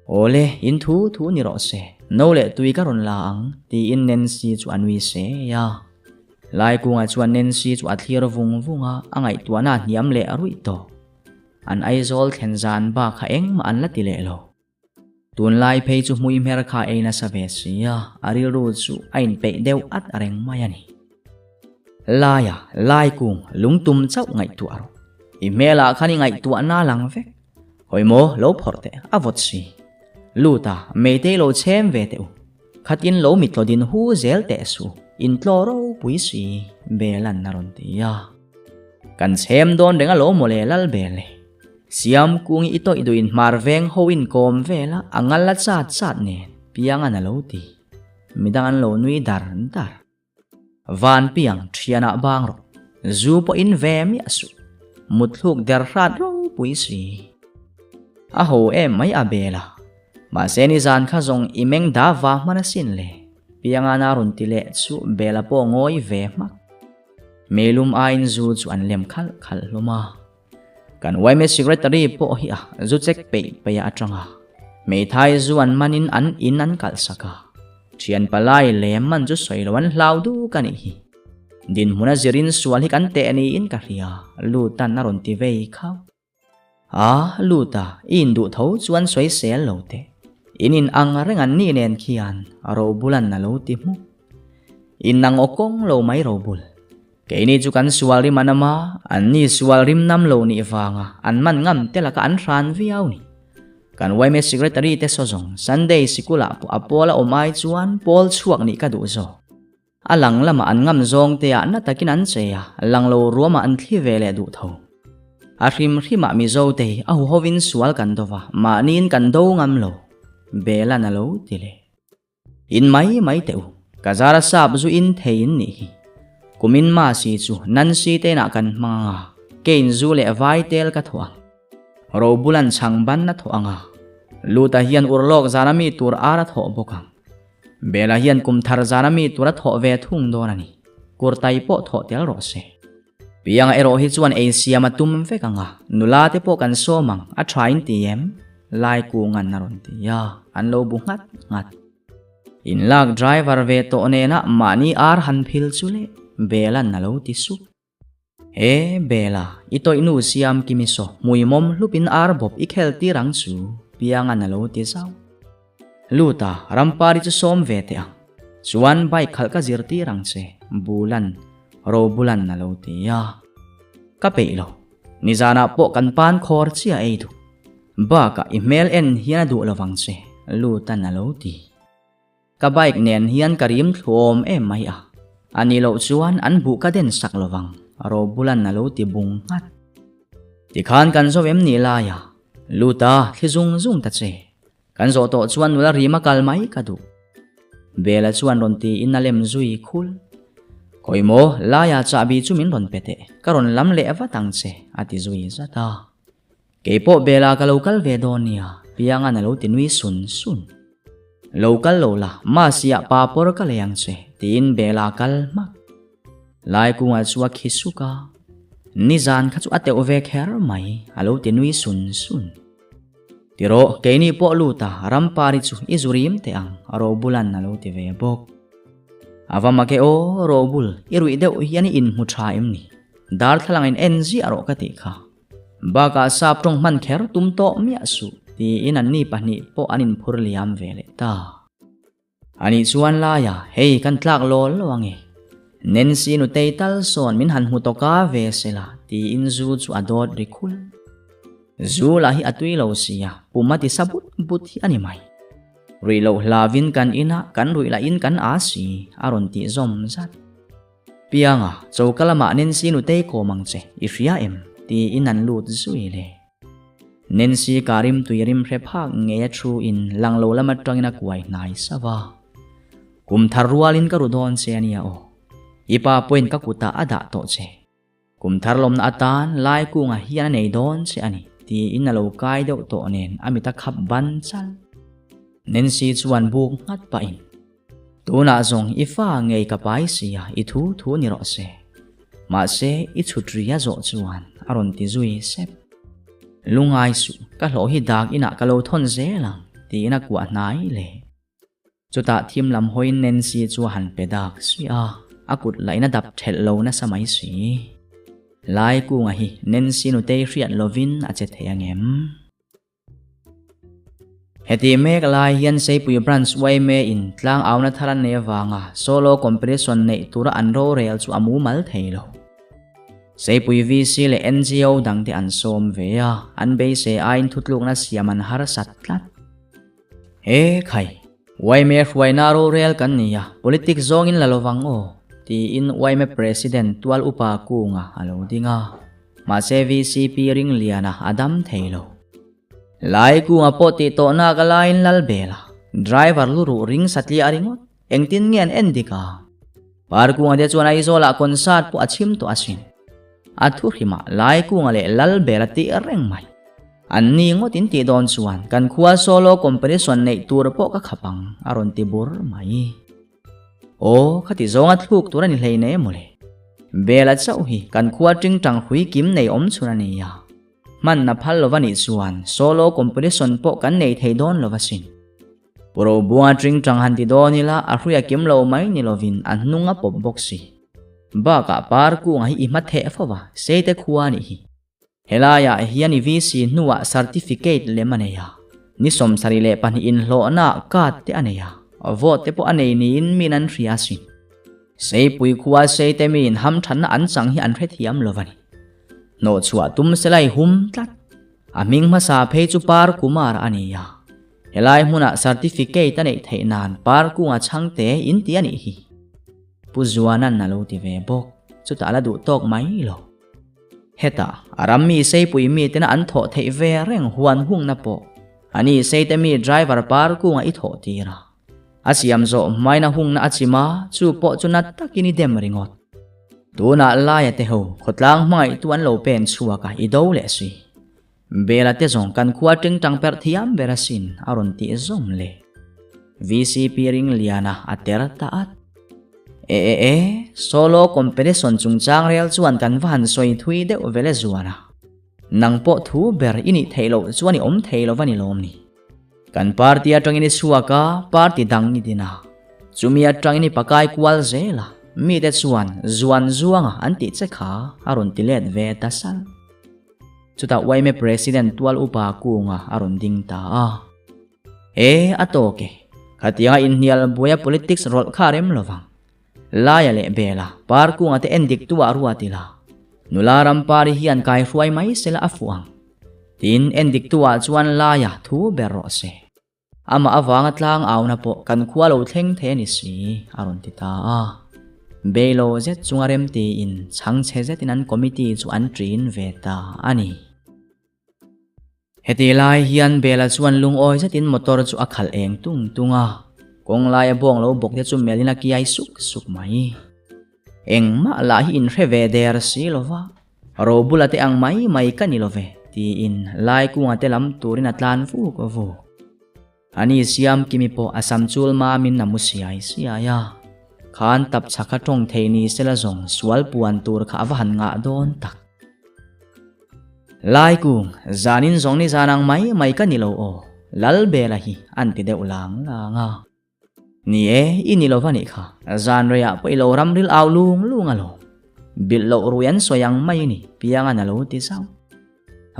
ole in thu ni ro se no le tui ka ron la ang ti in Nancy chu anui se ya lai kunga chuan Nancy chu athlir vunga angai tuana niam le arui to an aizol thenzan ba kha eng ma an la ti le lo tun lai phei chu hui mer kha eina sa ve sia ari ru chu ain pe deu at areng mai ani laya lai kung lungtum chau ngai tu aro imela khani ngai tu na lang ve hoimo lo phorte avot si luta meite lo chem ve teu khatin lo mitlodin hu zel te su in tloro pui si belan naron tia kan chem don renga lo mole lal bele siam kung ito iduin marveng hoin kom vela angala chat ne pianga na lo ti midangan lo nui dar van piang thiana bang ro zu po in ve mi asu mutluk der rat ro pui si a ho em mai abela ma seni zan kha zong imeng da wa manasin le pianga na run ti le chu bela po ngoi ve mak melum ain zu chu an lem khal loma kan wai me secretary po hi a zu chek pe ya atanga me thai zu an manin an in an kal saka thian palai le man chu soilawan hlau du kani hi din huna zirin sual hi kan te ani in ka ria lu tan na ron ti ve khau lu ta in du tho chuan soi sel lo te inin ang reng an ni nen khian ro bulan na lo ti mu in nang okong lo mai ro bul keini chu kan sual ri manama an ni sual rim nam lo ni wanga an man ngam te la ka an ran viau ni kan wai me secretary te so jong Sunday sikula pu apola o mai chuan pol chuak ni ka du zo alang lama an ngam zong te a na takin an cheya lang lo ruama an thli vele du tho a hrim mi zo te a hovin sual kan dowa ma nin kan do ngam lo bela na lo tile in mai teu kazara sab zu in thein ni kumin ma si chu nan si te na kan manga kein zu le vai tel ka thwa ro bulan chang ban na thoanga luta hian urlok zanami tur ara tho boka bela hian kum thar zanami tura tho ve thung donani kurtai po tho tel ro se piang ero hi chuan asia matum ve kanga nula te po kan somang a train tm lai ku ngan naron ti ya an lo bu ngat in lak driver ve to ne na mani ar han phil chule bela na lo ti su e bela ito inu siam kimiso muimom lupin ar bob ikhel ti rang chu pianga na lo ti sau luta rampari chu som ve te ang chuan bai khal ka zir ti rang che bulan ro bulan na lo ti ya ka pe lo nizana po kan pan khor chia ei du ba ka email en hian du lawang che luta na lo ti ka bike nen hian karim thlom em mai a ani lo chuan an bu ka den sak lawang ro bulan na lo ti bung ngat ti khan kan zo em ni la ya luta thizung ta che kan zo to chuan nula rima kal mai ka du bela chuan ron ti in alem zui khul koimo la ya cha bi chu min ron pete karon lam le awatang che ati zui zata kepo bela ka local ve donia pianga na lo tinui sun local lo la ma sia pa por ka leyang che tin bela kal mak lai kunga chuwa khisuka nizan kha chu ate ove kher mai alo tinui sun tiro keini po luta rampari chu izurim te ang ro bulan na lo ti ve bok awama ke o ro bul irui deu yani in mu tha em ni dar thalang in NG aro ka ti kha baga sa prong man kher tum to mi asu ti in an ni pani po anin phur liam vele ta ani chuan la ya hei kan tlak lol wange Nancy nu teital son min han hu to ka ve sela ti in zu chu adot rikhul zu la hi atui lo sia pumati sabut but hi ani mai rilo hlavin kan ina kan rui la in kan asi aron ti zom zat pianga chokalama Nancy nu tei ko mangche ifia em ti inan lut zui le Nancy karim tuirim phrephak nge thru in langlo lama tangina kuai nai sawa kum tharwalin ka rudon se ania o ipa point ka kuta ada to che kum tharlom na atan lai ku nga hian nei don se ani ti inalo kai deuh to nen amita khap ban chal Nancy chuan buk ngat pa in tuna zong ifa ngei ka pai sia I thu ni ro se mà sẽ ít chút ria rộ chuan aron ti zui sep lungai su ka lo hi dak ina ka lo thon ze lang ti na kwa nai le chuta thim lam hoin nen si chu han pe dak sia akut laina dap thel lo na samai si lai ku nga hi nen si nu te rian lovin a che theangem heti mek lai hian sei pui branch wai me in tlang auna tharan ne wanga solo compression nei tura anro rel chu amu mal theilo sei pui VC le NGO dang te an som ve a an be se ain thutluk na siaman har satlat he khai wai me khwai na ro rel kan nia politics zong in lalowang o ti in wai me president tual upa ku nga alo dinga ma se VCP ring liana adam theilo lai ku nga po ti to na ka lain lalbela driver luru ring satli aringot engtin ngen endika par ku nga de chuan ai zola concert pu achim to asin athu hima lai ku nga le lalbela ti reng mai anni ngot in ti don chuan kan khuwa solo compression nei tur po ka khapang aron ti bur mai o khati zonga thluk turani hleine mole bela chau hi kan khuwa ting tang hui kim nei om chunani ya man na phal lovani chuan solo compression po kan nei thei don lovasin puro buwa tring tang han ti donila a hruya kim lo mai ni lovin an nunga pop boxi ba ka par ku ngai i ma the fawa seite khuwa ni hi helaya hiani VC nuwa certificate le maneya ni som sari le pan in hlo na ka te aneya vote te po anei ni in minan riasin sei pui khuwa sei te min ham than an chang hi an hre thiam lovani no chua tum selai hum tlat aming ma sa phei chu par kumar ania helai huna certificate anei theinan par ku nga changte in ti ani hi puzuanan na lo ti ve bok chu ta la du tok mai lo heta arami sei pui mi tena an tho thei ve reng huan hung na po ani sei te mi driver par ku nga i tho tira asiam zo mai na hung na achima chu po chu na takini dem ringot tuna laya te ho khotlang mai tuan lo pen chua ka i do le si bela te zong kan khuwa ting tang per thiam berasin aron ti zom le VCP ring liana ater ta at solo compression chungchang rel chuan kan van soi thui de vele zuana nang po thu ber ini theilo chuani om theilo wani lom ni kan party atangini suaka party dang ni dina chumi atangini pakai kwal zela mi te chuan zuan zuanga an ti che kha aron ti let ve ta sal chuta wai me president tual upa ku nga aron ding ta atoke khatia in hial boya politics rol kharem lowang laya le bela par ku nga te endik tu aruatila nularam pari hian kai hruai mai sela afuang tin endik tu chuan laya thu berro se ama awanga tlang awna po kan khuwa lo thleng the ni si aron ti ta belo zet chungarem ti in chang che zet in an committee chu an trin veta ani heti lai hian bela chuan lung oi zet in motor chu akhal eng tung tunga kong lai bong lo bok te chu melina ki ai suk mai eng ma la hi in reve der si lova ro bulate ang mai ka ni love ti in lai ku nga te lam turin atlan fu ko vo ani siam kimi po asam chul ma min na musiai siaya khan tap chakha tong theini sela zong swal puan tur kha awan nga don tak lai kung zanin zong ni zanang mai ka nilo o lal bela hi anti de ulang la nga ni inilo vani kha zan rea pailo ram ril aw lung alo bil lo ruyan soyang mai ni pianga na lo ti saw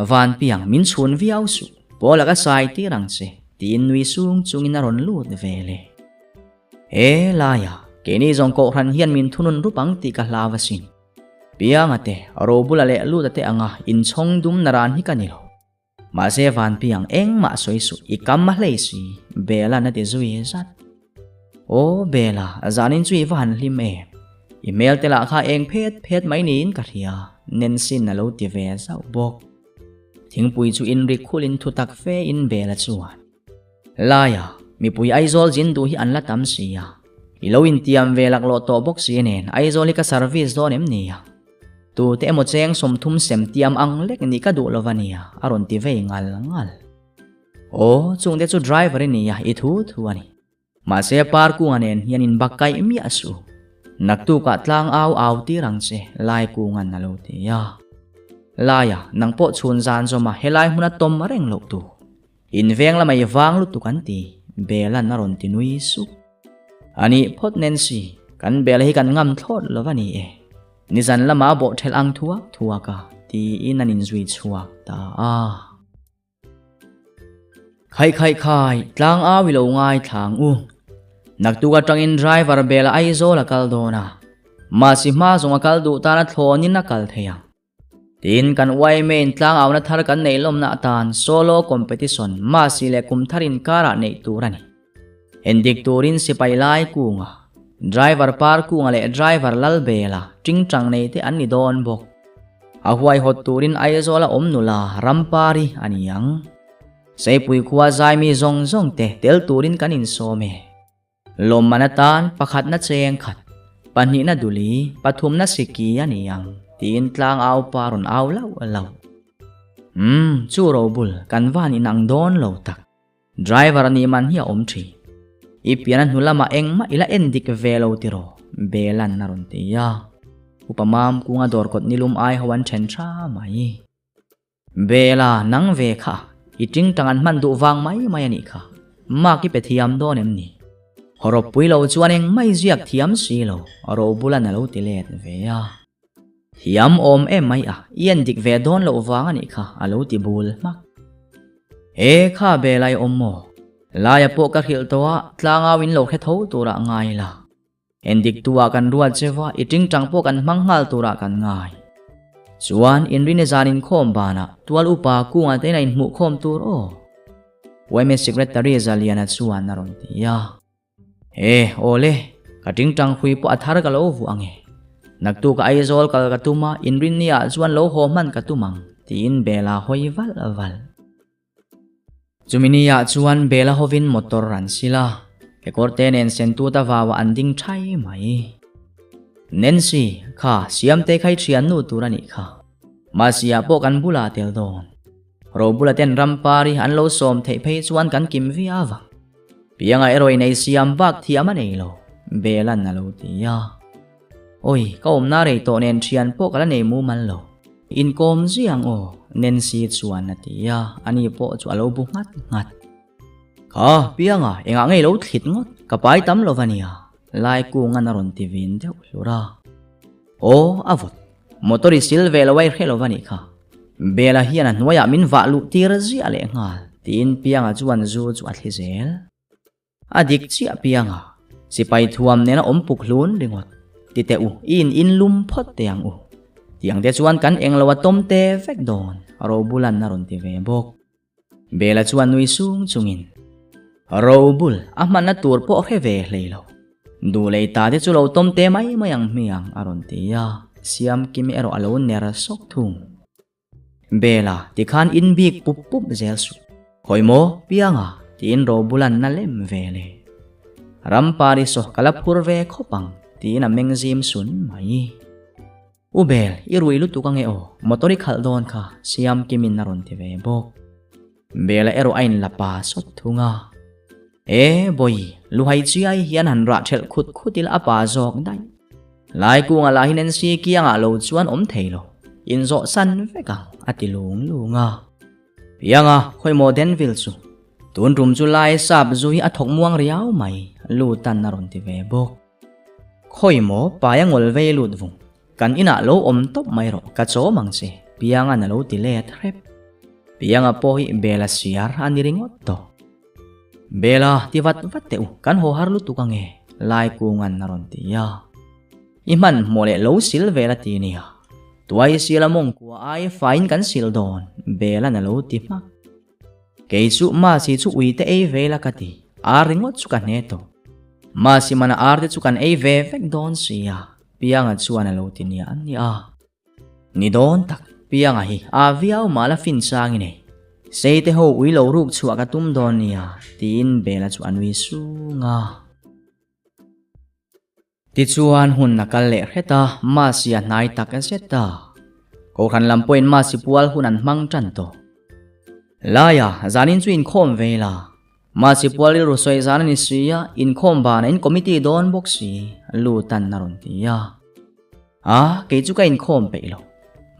van piang min chun viau su bola ka sai ti rang se tin wi sung chungin aron lut vele laya kini zong ko ran hian min thunun rupang ti ka hlawasin pianga te ro bulale lu te anga in chong dum naran hi kanilo ma se van piang eng ma soisu ikam ma leisi bela na te zui zat o bela zanin chui van hlim email te la kha eng phet mai nin ka ria nen sin na lo ti ve sau bok thingpui chu in ri khulin thu tak fe in bela chuan laya mi pui aizol jin du hi an la tam sia ilo in tiam velak lo to box inen aizoli ka service don em nia tu te mo cheng som thum sem tiam ang lek ni ka du lovania aron ti ve ngal o chung de chu driver nia I thu ani ma se par ku anen hian in bakai mi asu nak tu ka tlang au ti rang che lai ku ngan na lo ti ya laya nang po chun zan zo ma helai huna tom mareng lo tu in veng la mai wang lu tu kan ti bela na ron ti nui su ani phot nen si kan bela hi kan ngam thot lo wani e ni zan lama bo thel ang thua ka ti in anin zui chuak ta a khai tlang a wi lo ngai thang u nak tu ka tangin driver bela ai zo la kal do na ma si ma zonga kal du ta na thlonin na kal theya tin kan wai main tlang aw na thar kan nei lom na tan solo competition ma si le kum tharin kara nei turani endik turin si pai lai ku nga driver par ku nga le driver lal bela ting tang nei te an ni don bok a huai hot turin ai zo la om nula rampari aniang sei pui khuwa zai mi zong te tel turin kan in so me lom manatan pakhat na cheng khat pani na duli pathum na siki aniang tin tlang aw paron aw law chu ro bul kan van inang don lo tak driver ni man hi om thi ipian hulama engma ila endik velo tiro belan naron ti ya upamam kunga dor kot nilum ai hawan then tha mai bela nang ve kha iting tangan man du wang mai ani kha ma ki pe thiam don em ni horop pui lo chuan eng mai ziak thiam si lo ro bulan lo ti let ve ya hiam om em mai a yen dik ve don lo wang ani kha alo ti bul mak e kha belai om mo laya po ka khil towa tlanga win lo khe tho tura ngai la endik tuwa kan ruat chewa iting tang po kan manghal tura kan ngai chuan in rin zanin khom bana tual upa ku nga te na in mu khom tur o weme secretary zaliana chuan naron ti ya ole ka ting tang khui po athar ka lo vu ange naktu ka aizol kal katuma in rin nia chuan lo ho man katumang tin bela hoi val chumini ya chuan bela hovin motor ran sila ke korte nen sentu ta wawa anding thai mai nensi kha siam te khai thian nu turani kha masia po kan bula tel don ro bula ten rampari an lo som thei phei chuan kan kim vi awa pianga eroi nei siam bak thiam anei lo belan na lo ti ya oi ka om na re to nen thian po kala nei mu man lo in kom ziang o nen si chuan na ti ya ani po chu alo bu ngat kha pianga enga ngei lo thlit ngot ka pai tam lo wania lai ku nga na ron ti vin deu lura o avot motori silve lo wai khelo wani kha bela hian an waya min wa lu tir zi ale ngal tin pianga chuan zu chu athli zel adik chi pianga sipai thuam nena om puk hlun ringot ti te u in lum phot teang u tiang te chuan kan englowa tom te vek don ro bulan na ron ti ve bok bela chuan nui sung chungin ro bul ahman na tur po khe ve hleilo du lei ta te chu lo tom te mai mayang miang aron ti ya siam kimi ero alo nera sok thung bela ti khan in bik pup zel su khoimo pianga tin ro bulan na lem vele rampari so kalapur ve khopang tin a mengzim sun mai ubel irui lu tu kange o motori khal don kha siam kimin naron ti ve bok bela ero ain lapa sot thunga boy lu hai chi ai hian han ra thel khutil apa jok dai lai ku nga la hinen si kianga lo chuan om theilo in zo san veka atilung lunga pianga khoi modern vil chu tun rum chu lai sap zui athok muang riau mai lu tan naron ti ve bok khoi mo payangol ve lut vung kan ina lo om top mai ro ka cho mangche pianga na lo ti le threp pianga po hi bela siar aniringot to bela ti vat te u kan ho har lu tu ka nge lai ku ngan naron ti ya iman mole lo sil vela ti nia tuai sila mong ku ai fine kan sil don bela na lo ti mak ke chu ma si chu ui te e vela ka ti aringot chu kan neto ma si mana arte chu kan e ve vek don sia pianga chuan lo ti nia an nia ni don tak pianga hi aviau mala fin sang ni sei te ho ui lo ruk chu ka tum don nia tin bela chu anui su nga ti chuan hun nakal le kheta ma sia nai tak a seta ko khan lam point ma si pual hun an mang tan to laya zanin chu in khom vela ma si pualil ru soi zana ni siya in khom ba na in committee don bok si lu tan na ron tia ke chu ka in khom pe lo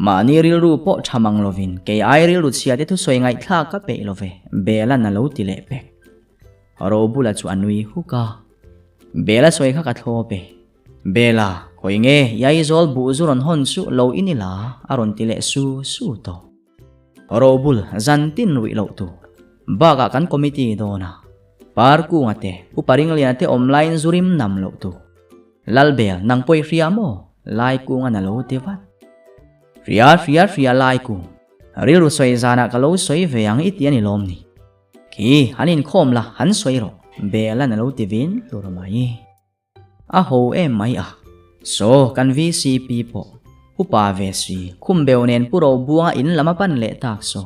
ma ni ril ru po thamang lovin ke ai ril ru chia te thu soi ngai thla ka pe lo ve bela na lo ti le pe ro bula chu anui hu ka bela soi kha ka tho pe bela khoi nge yai zol bu zu ron hon su lo inila aron ti le su to ro bul zan tin wi lo tu baga kan committee do na par ku ngate pu paring lian te online zurim nam lo tu lalbel nang poi ria mo lai ku nga na lo te vat ria lai ku ril ru soi zana ka lo soi ve ang itian ni lom ni ki hanin khom la han soi ro bela na lo ti vin lo ro mai a ho em mai so kan VCP po upa ve si khum beu nen puro buanga in lama pan le tak so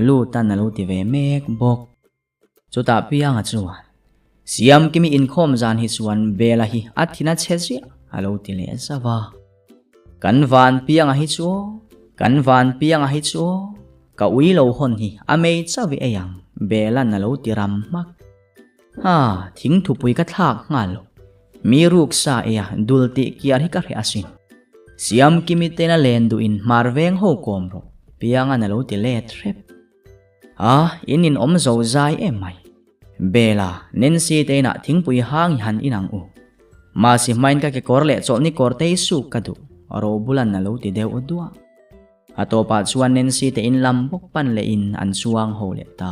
lu tan na lo ti ve mek bok chuta pianga chuan siam kimi in khom zan hi chuan bela hi athina chheji alo ti le sawa kan van pianga hi chu ka ui lo hon hi amei chawi eyang bela na lo ti ram mak thing thu pui ka thak ngal mi ruk sa eya dulti kiar hi ka re asin siam kimi te na len du in marveng ho kom ro pianga na lo ti le trep inin om zo zai emai bela nensi te na thing pui hang han inang u ma si main ka ke kor le chol ni kor te su ka du ro bulan na lo ti deu udua atopa chuan nensi te in lam bok pan le in an chuang ho le ta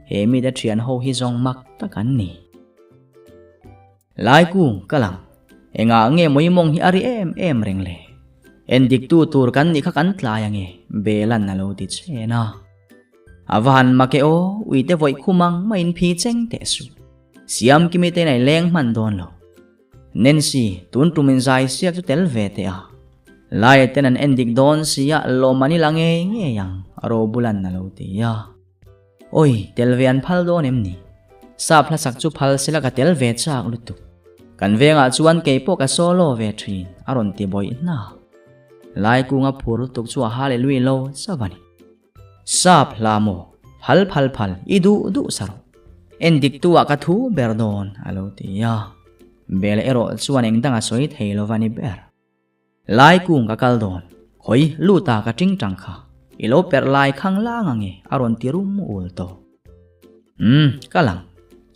he mi da thian ho hi zong mak ta kan ni lai ku kalang enga nge moi mong hi ari em reng le endik tu tur kan ni kha kan tlaya nge belan na lo ti chena avan makeo uite voi khumang main phi cheng te su siam kimi te nai leng man don lo nensi tun tumin zai siak chu tel ve te lai tenan endik don sia lo mani lange nge yang aro bulan na lo ti ya oi telvean phal don em ni sa phlasak chu phal sila ka tel ve chak lutu kan venga chuan ke po ka solo ve thin aron ti boy na lai ku nga phur tuk chu hallelujah lo savani sa phlamo phal idu du saro endik tuwa ka thu berdon alo ti ya bele ero chuan engdanga soi theilo vani ber lai kung ka kaldon khoi luta ka ting tang kha ilo per lai khang la nge aron ti rum ul to kalang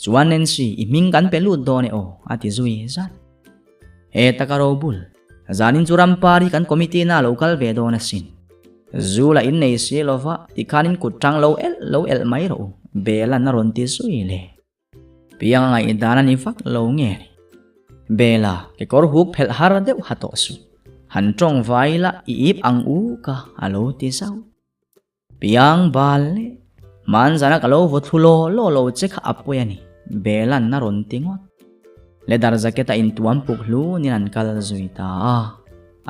chuan nen si iming kan pe lut do ne o ati zui zat e takaro bul zanin churam pari kan committee na local ve do na sin zula in nei si lova tikhanin kutang lo el mai ro bela na ron ti sui le piang ngai dana ni fak lo nge bela ke kor huk phel har deu hato su han trong vai la ip ang u ka alo ti sau piang bal man zana ka lo vo thulo lo che kha apoyani belan na ron tingot le dar zaketa in tuam puklu ni an kal zuita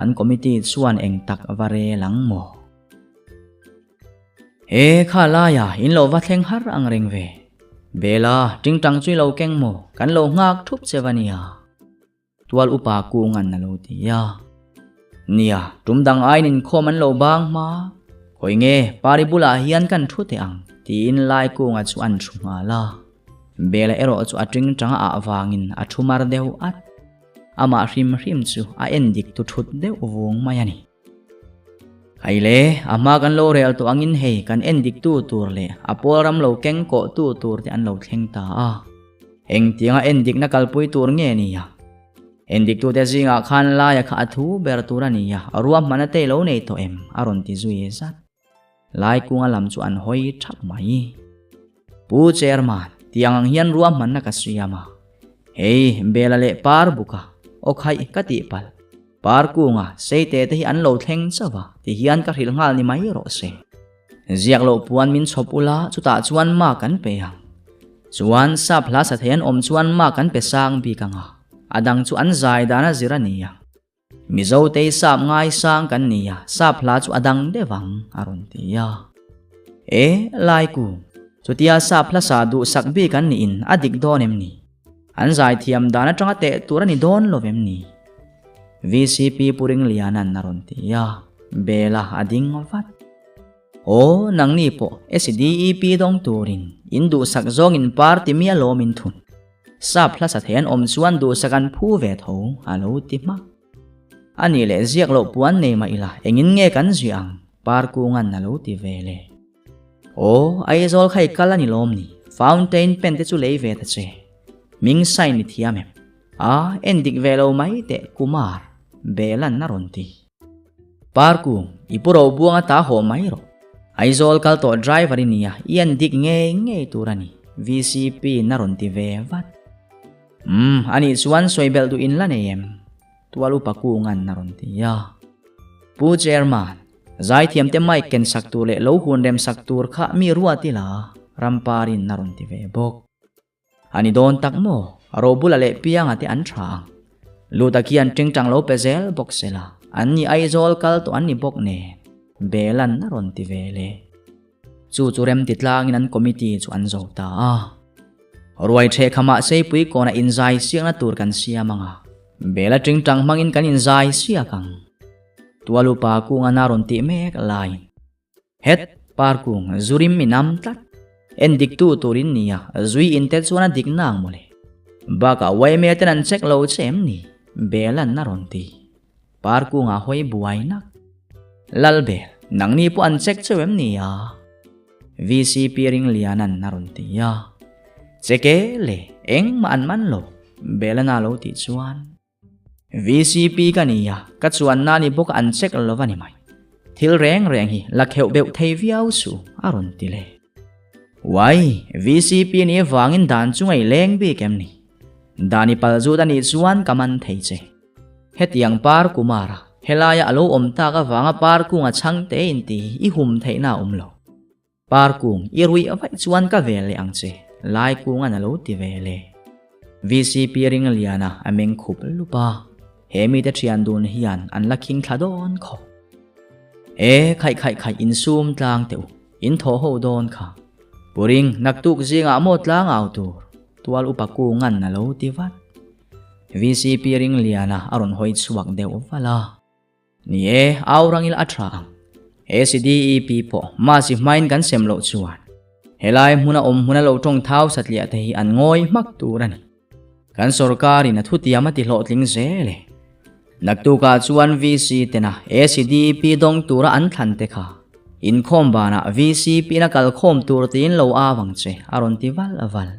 an committee chuan eng tak vare lang mo e khala ya in lo va thleng har ang reng ve bela ting tang chui lo keng mo kan lo ngak thup chewania tual upa ku ngan na lo ti ya nia tumdang ainin khoman lo bang ma khoi nge paribula hian kan thu te ang tin lai ku nga chu an thunga la bela ero chu atring tanga awangin athumar deu at ama hrim chu a endik tu thut deu wong mayani kaile ama kan lo rel to angin hei kan endik tu tur le aporam lo keng ko tu tur te an lo thleng ta eng tianga endik na kalpui tur nge ni ya endik tu te zinga khan la ya kha thu ber turani ya ruam manate lo nei to em aron ti zui zat lai kunga lam chu an hoi thak mai pu chairman tiang hian ruam man na ka siyama hei bela le par buka o khai kati pal par kunga seite te hi an lo thleng chawa ti hian ka hril ngal ni mai ro se ziak lo puan min chopula chuta chuan ma kan pe hang chuan sa plus a then om chuan ma kan pe sang bi kanga adang chu an zai dana zirania mizo te sap ngai sang kan nia sap la chu adang dewang aron tia lai ku chutia sap la sa du sak bi kan ni in adik donem ni an zai thiam dana tanga te turani don lovem ni VCP puring lianan naron tia bela ading vat O nang ni po SDEP dong turin indu sak zong in party mi alo min thun sa plus at hen om chuan du sakan phu ve tho alo ti ma ani le ziak lo puan nei ma ila engin nge kan ziang par ku ngan alo ti ve le o ai zol khai kala ni lom ni fountain pen te chu lei ve ta che ming sai ni thiam em a endik ve lo mai te kumar belan na ron ti par ku ipuro buanga ta ho mai ro Aizol kal to driver niya ian dik nge turani VCP naron ti vevat ani chuan soibel du in la nem tualu pakungan naron ti ya pu chairman zai thiam te mai ken saktu le lo hun rem saktur kha mi ruati la ramparin naron ti ve bok ani don tak mo aro bula le piang ati an thang lu takian tingtang lo pezel bok sela ani aizol kal to ani bok ne belan naron ti vele chu rem titlang in an committee chu an zo ta roi the khama sei pui kona inzai siang na tur kan sia manga bela tingtang mangin kan inzai sia kang tualu pa ku nga naron ti mek line het par ku zurim minam tat endik tu turin niya zui inte chuana diknang mole baka wai me ten an check lo chem ni belan naron ti par ku nga hoi buai nak lalbel nang ni po an check chewem niya VCP ring lianan naron ti ya cheke le eng man man lo belana lo ti chuan VCP kaniya ka chuan na ni bok an check lo wani mai thil reng hi lakheu beu thei viau su aron ti le wai VCP ni wangin dan chungai leng bi kem ni dani palzu dani chuan kaman thei che hetiang par kumara helaya alo omta ka wanga parkung a changte inti I hum theina umlo parkung irui avai chuan ka vele angche lai kung an alo ti vele VCP ring liana ameng khup lupa hemi te thian dun hian an laking thladon kho khai in sum tlang teu in tho ho don kha puring naktuk zinga mo tlang autur tual upakung an alo ti wat VCP ring liana aron hoi chuak deu wala nie aurangil atrang SDEP po massive mind kan semlo chuan helai huna lo tong thau satlia te hi an ngoi mak turani kan sarkari na thutiama ti lo tling zele naktu ka chuan VC tena SDEP dong tura an than te kha in khom bana VCP na kal khom tur tin lo awang che aron ti wal aval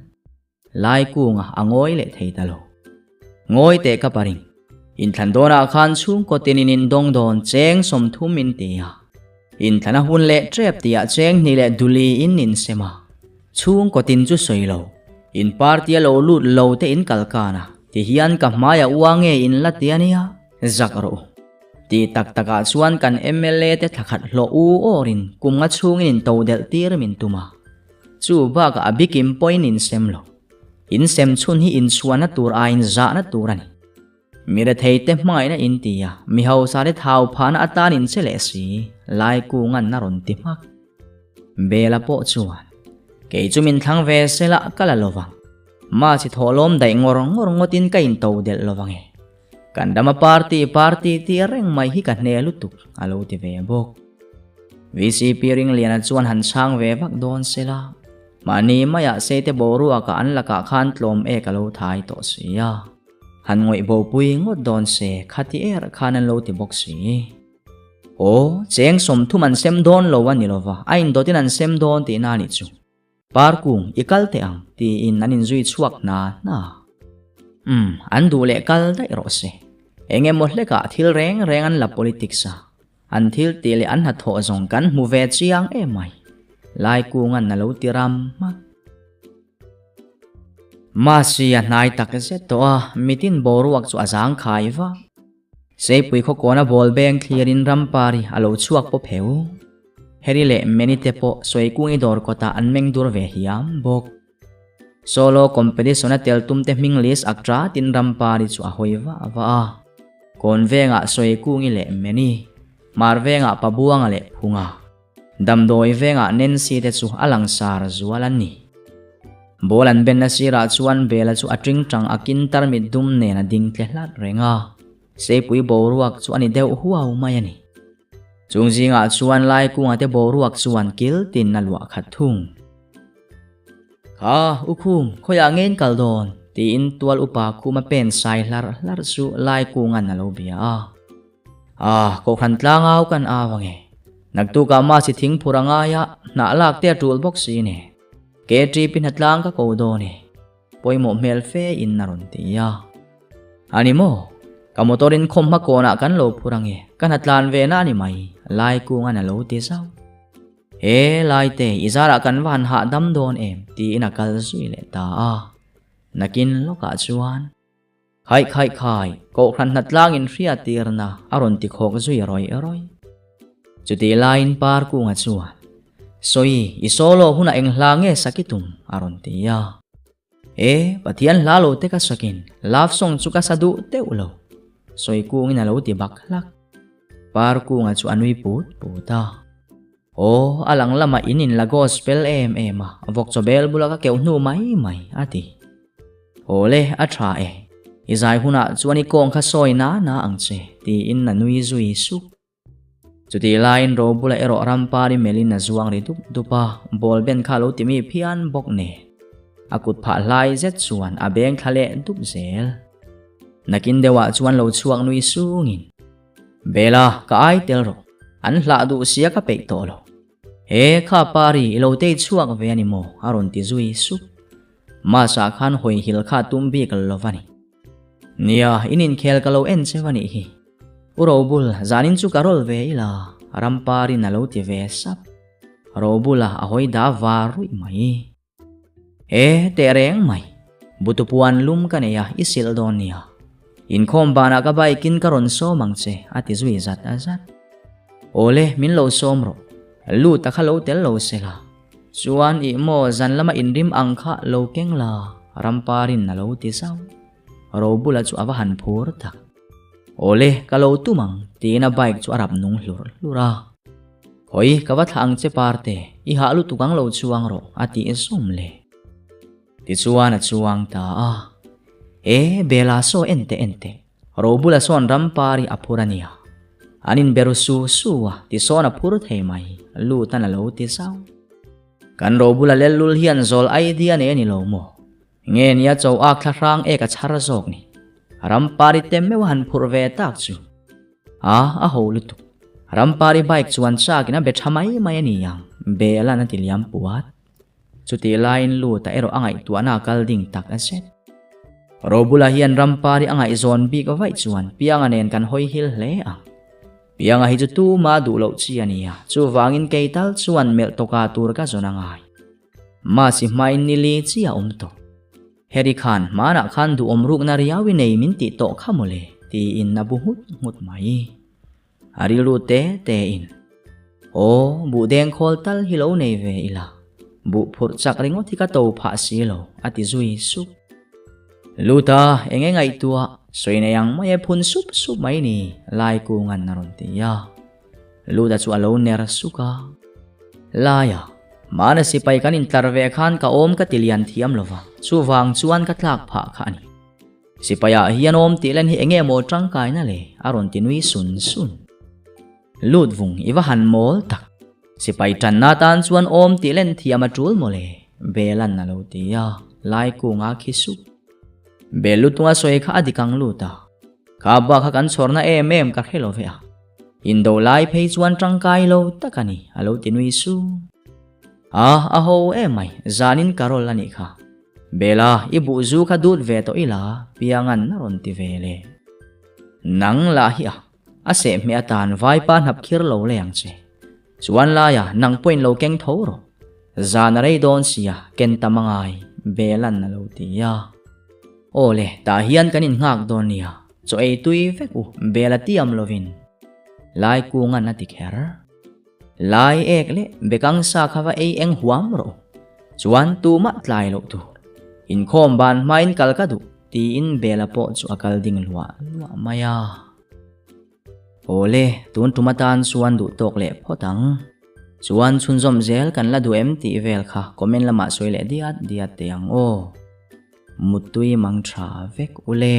lai kunga angoi le theitalo ngoi te ka paring in thandona khan chung ko tinin dong don cheng som thum in tia in thana hun le trap tia cheng ni le duli in nin sema chung ko tin chu soilo in party lo lut lo te in kalkana ti hian ka maya uange in la tiania zakro ti taka chuan kan MLA te thakhat lo u orin kumnga chung in todel tir min tuma chu ba ka abikim point in semlo in sem chun hi in chuana tur a in za na turani mira thei te mai na intia mi hau sa le thau phana atan in chele si lai ku ngan na ron ti mak bela po chuan ke chumin thang ve sela kala lowang ma chi tholom dai ngor ngotin ka in to del lowange kandama party ti reng mai hi ka ne lutuk alo ti ve bok VCP ring liana chuan han chang ve vak don sela mani maya se te boru aka an laka khan tlom e kalo thai to sia han ngoi bo pui ngot don se khati er khanan lo ti boxi o cheng som thu man sem don lo wani lova ain do tin an sem don ti na ni chu parkung ikal te ang ti in anin zui chuak na an du le kal dai ro se enge mo hle ka thil reng an la politics a an thil ti le an ha tho zong kan mu ve chiang e mai lai ku ngan na lo ti ram mak Masia nai takase to mitin boruak chu azang khaiwa sei pui kho kona ball bank clearin rampari alo chuak po pheu herile menite po soi kungi dor kota anmeng dur ve hiam bok solo competition a tel tum te ming list aktra tin rampari chu a hoiwa wa konvenga soi kungi le meni marvenga pabuanga le phunga damdoi venga nensi te chu alang sar zualani bolan ben na sira chuan bela chu atring tang akin tarmit dum ne na ding tlelat renga sei pui boruak chu ani deu huau mai ani chung zinga chuan lai kunga te boruak chuan kil tin na lua khat thung kha ukhum khoya ngen kaldon ti in tual upa kuma pen sai lar su lai kunga na lo bia ko khan tlangau kan awange nagtu ka ma si thing phuranga ya na lak te toolbox si ne ke tri pin hatlang ka ko do ne poimo mel fe in naron ti ya animo kamotorin khom ma kona kan lo phurange kan hatlan ve na ni mai lai kunga na lo ti sao he lai te izara kan van ha dam don em ti ina kal sui le ta nakin loka chuan khai ko khan hatlang in ria tirna aron ti khok zui roi chuti lain par kunga chuan soi isolo huna englange sakitum aron ti ya pathian lalo te ka sakin love song chuka sadu te ulo soi kung ina lo ti baklak par kunga chu anui put puta alang lama inin la gospel ema vok chobel bulaka keu nu mai ati ole atha izai huna chuani kong kha soi na angche ti in na nui zui su chuti line ro bula ero rampari melina zuang ri dupa bol ben khalo timi phian bok ne akut pha lai zet chuan abeng khale dup zel nakin dewa chuan lo chuang nui sungin bela ka ai tel ro an hla du sia ka pe to lo kha pari lo te chuak ve ani mo aron ti zui su ma sa khan hoi hil kha tum bi kal lovani nia inin khel kalo en chewani hi urobul zanin chu karol ve ila rampari na lo ti ve sap robula ahoi da varui mai tereng mai butupuan lum kaneya isil donia in khom bana ka bai kin karon so mangche ati zui zat azat ole min lo somro lu ta khalo tel lo sela chuan I mo zan lama inrim angkha lo kengla ramparin na lo ti sau robula chu awahan phur tak ole kalo tumang tina bike chu arap nung lura hoi kawa thang che parte I halu tukang lo chuang ro ati somle ti chuan chuang ta bela so ente robula son rampari apurania anin berusu suwa ti sona phur thei mai lu tan lo ti sau kan robula lelul hian zol idea ne ni lo mo nge nia chou ak thrang ka chhara zok ni rampari temme wan phur ve tak chu a holutu rampari bike chuan cha kina be thamai mai ani yang bela na tiliam puat chuti line lu ta ero angai tuana kalding tak aset robula hian rampari angai zon bi ka vai chuan pianga nen kan hoi hil hle pianga hi chu tu ma du lo chi ania chu wangin keital chuan mel toka tur ka zona ngai ma si mai nili chi a to heri khan mana khan du omruk na riawi nei min ti to khamole ti in na buhut mut mai arilu te in bu deng khol tal hilo nei ve ila bu phur chak ringo thika to pha si lo ati zui su luta enge ngai tua soine yang mai phun sup mai ni lai ku ngan naron ti ya luta chu alo ner suka laya mana si pai kan in tlarve khan ka om ka tilian thiam lova chu wang chuan ka tlak pha kha ani si paya hian om tilen hi enge mo tangkai na le aron tinui sun lut vung iwa han mol tak si pai tan na tan chuan om tilen thiam atul mole belan na lo ti ya lai ku nga khisu belu tunga soi kha adikang luta ka ba kha kan chorna em ka khelo ve indo lai phei chuan tangkai lo takani alo tinui su a ho mai zanin karol ani kha bela ibu zu kha dut ve to ila piangan naron ti vele nang la hi ase me atan vai pa nap khir lo leng che chuan la ya nang point lo keng thoro zana rei don sia ken tamangai belan na lo ti ya ole ta hian kanin ngak don nia cho ei tui vek bela tiam lovin lai ku nga na ti kher lai ekle bekang sa khawa ei eng huam ro chuan tu ma tlai lo tu in khom ban main kalkadu ti in bela po chu akal ding lwa maya ole tun tumatan suan du tok le photang chuan chun zom zel kan la du em ti vel kha comment lama soile diat te ang mutui mang tha vek ule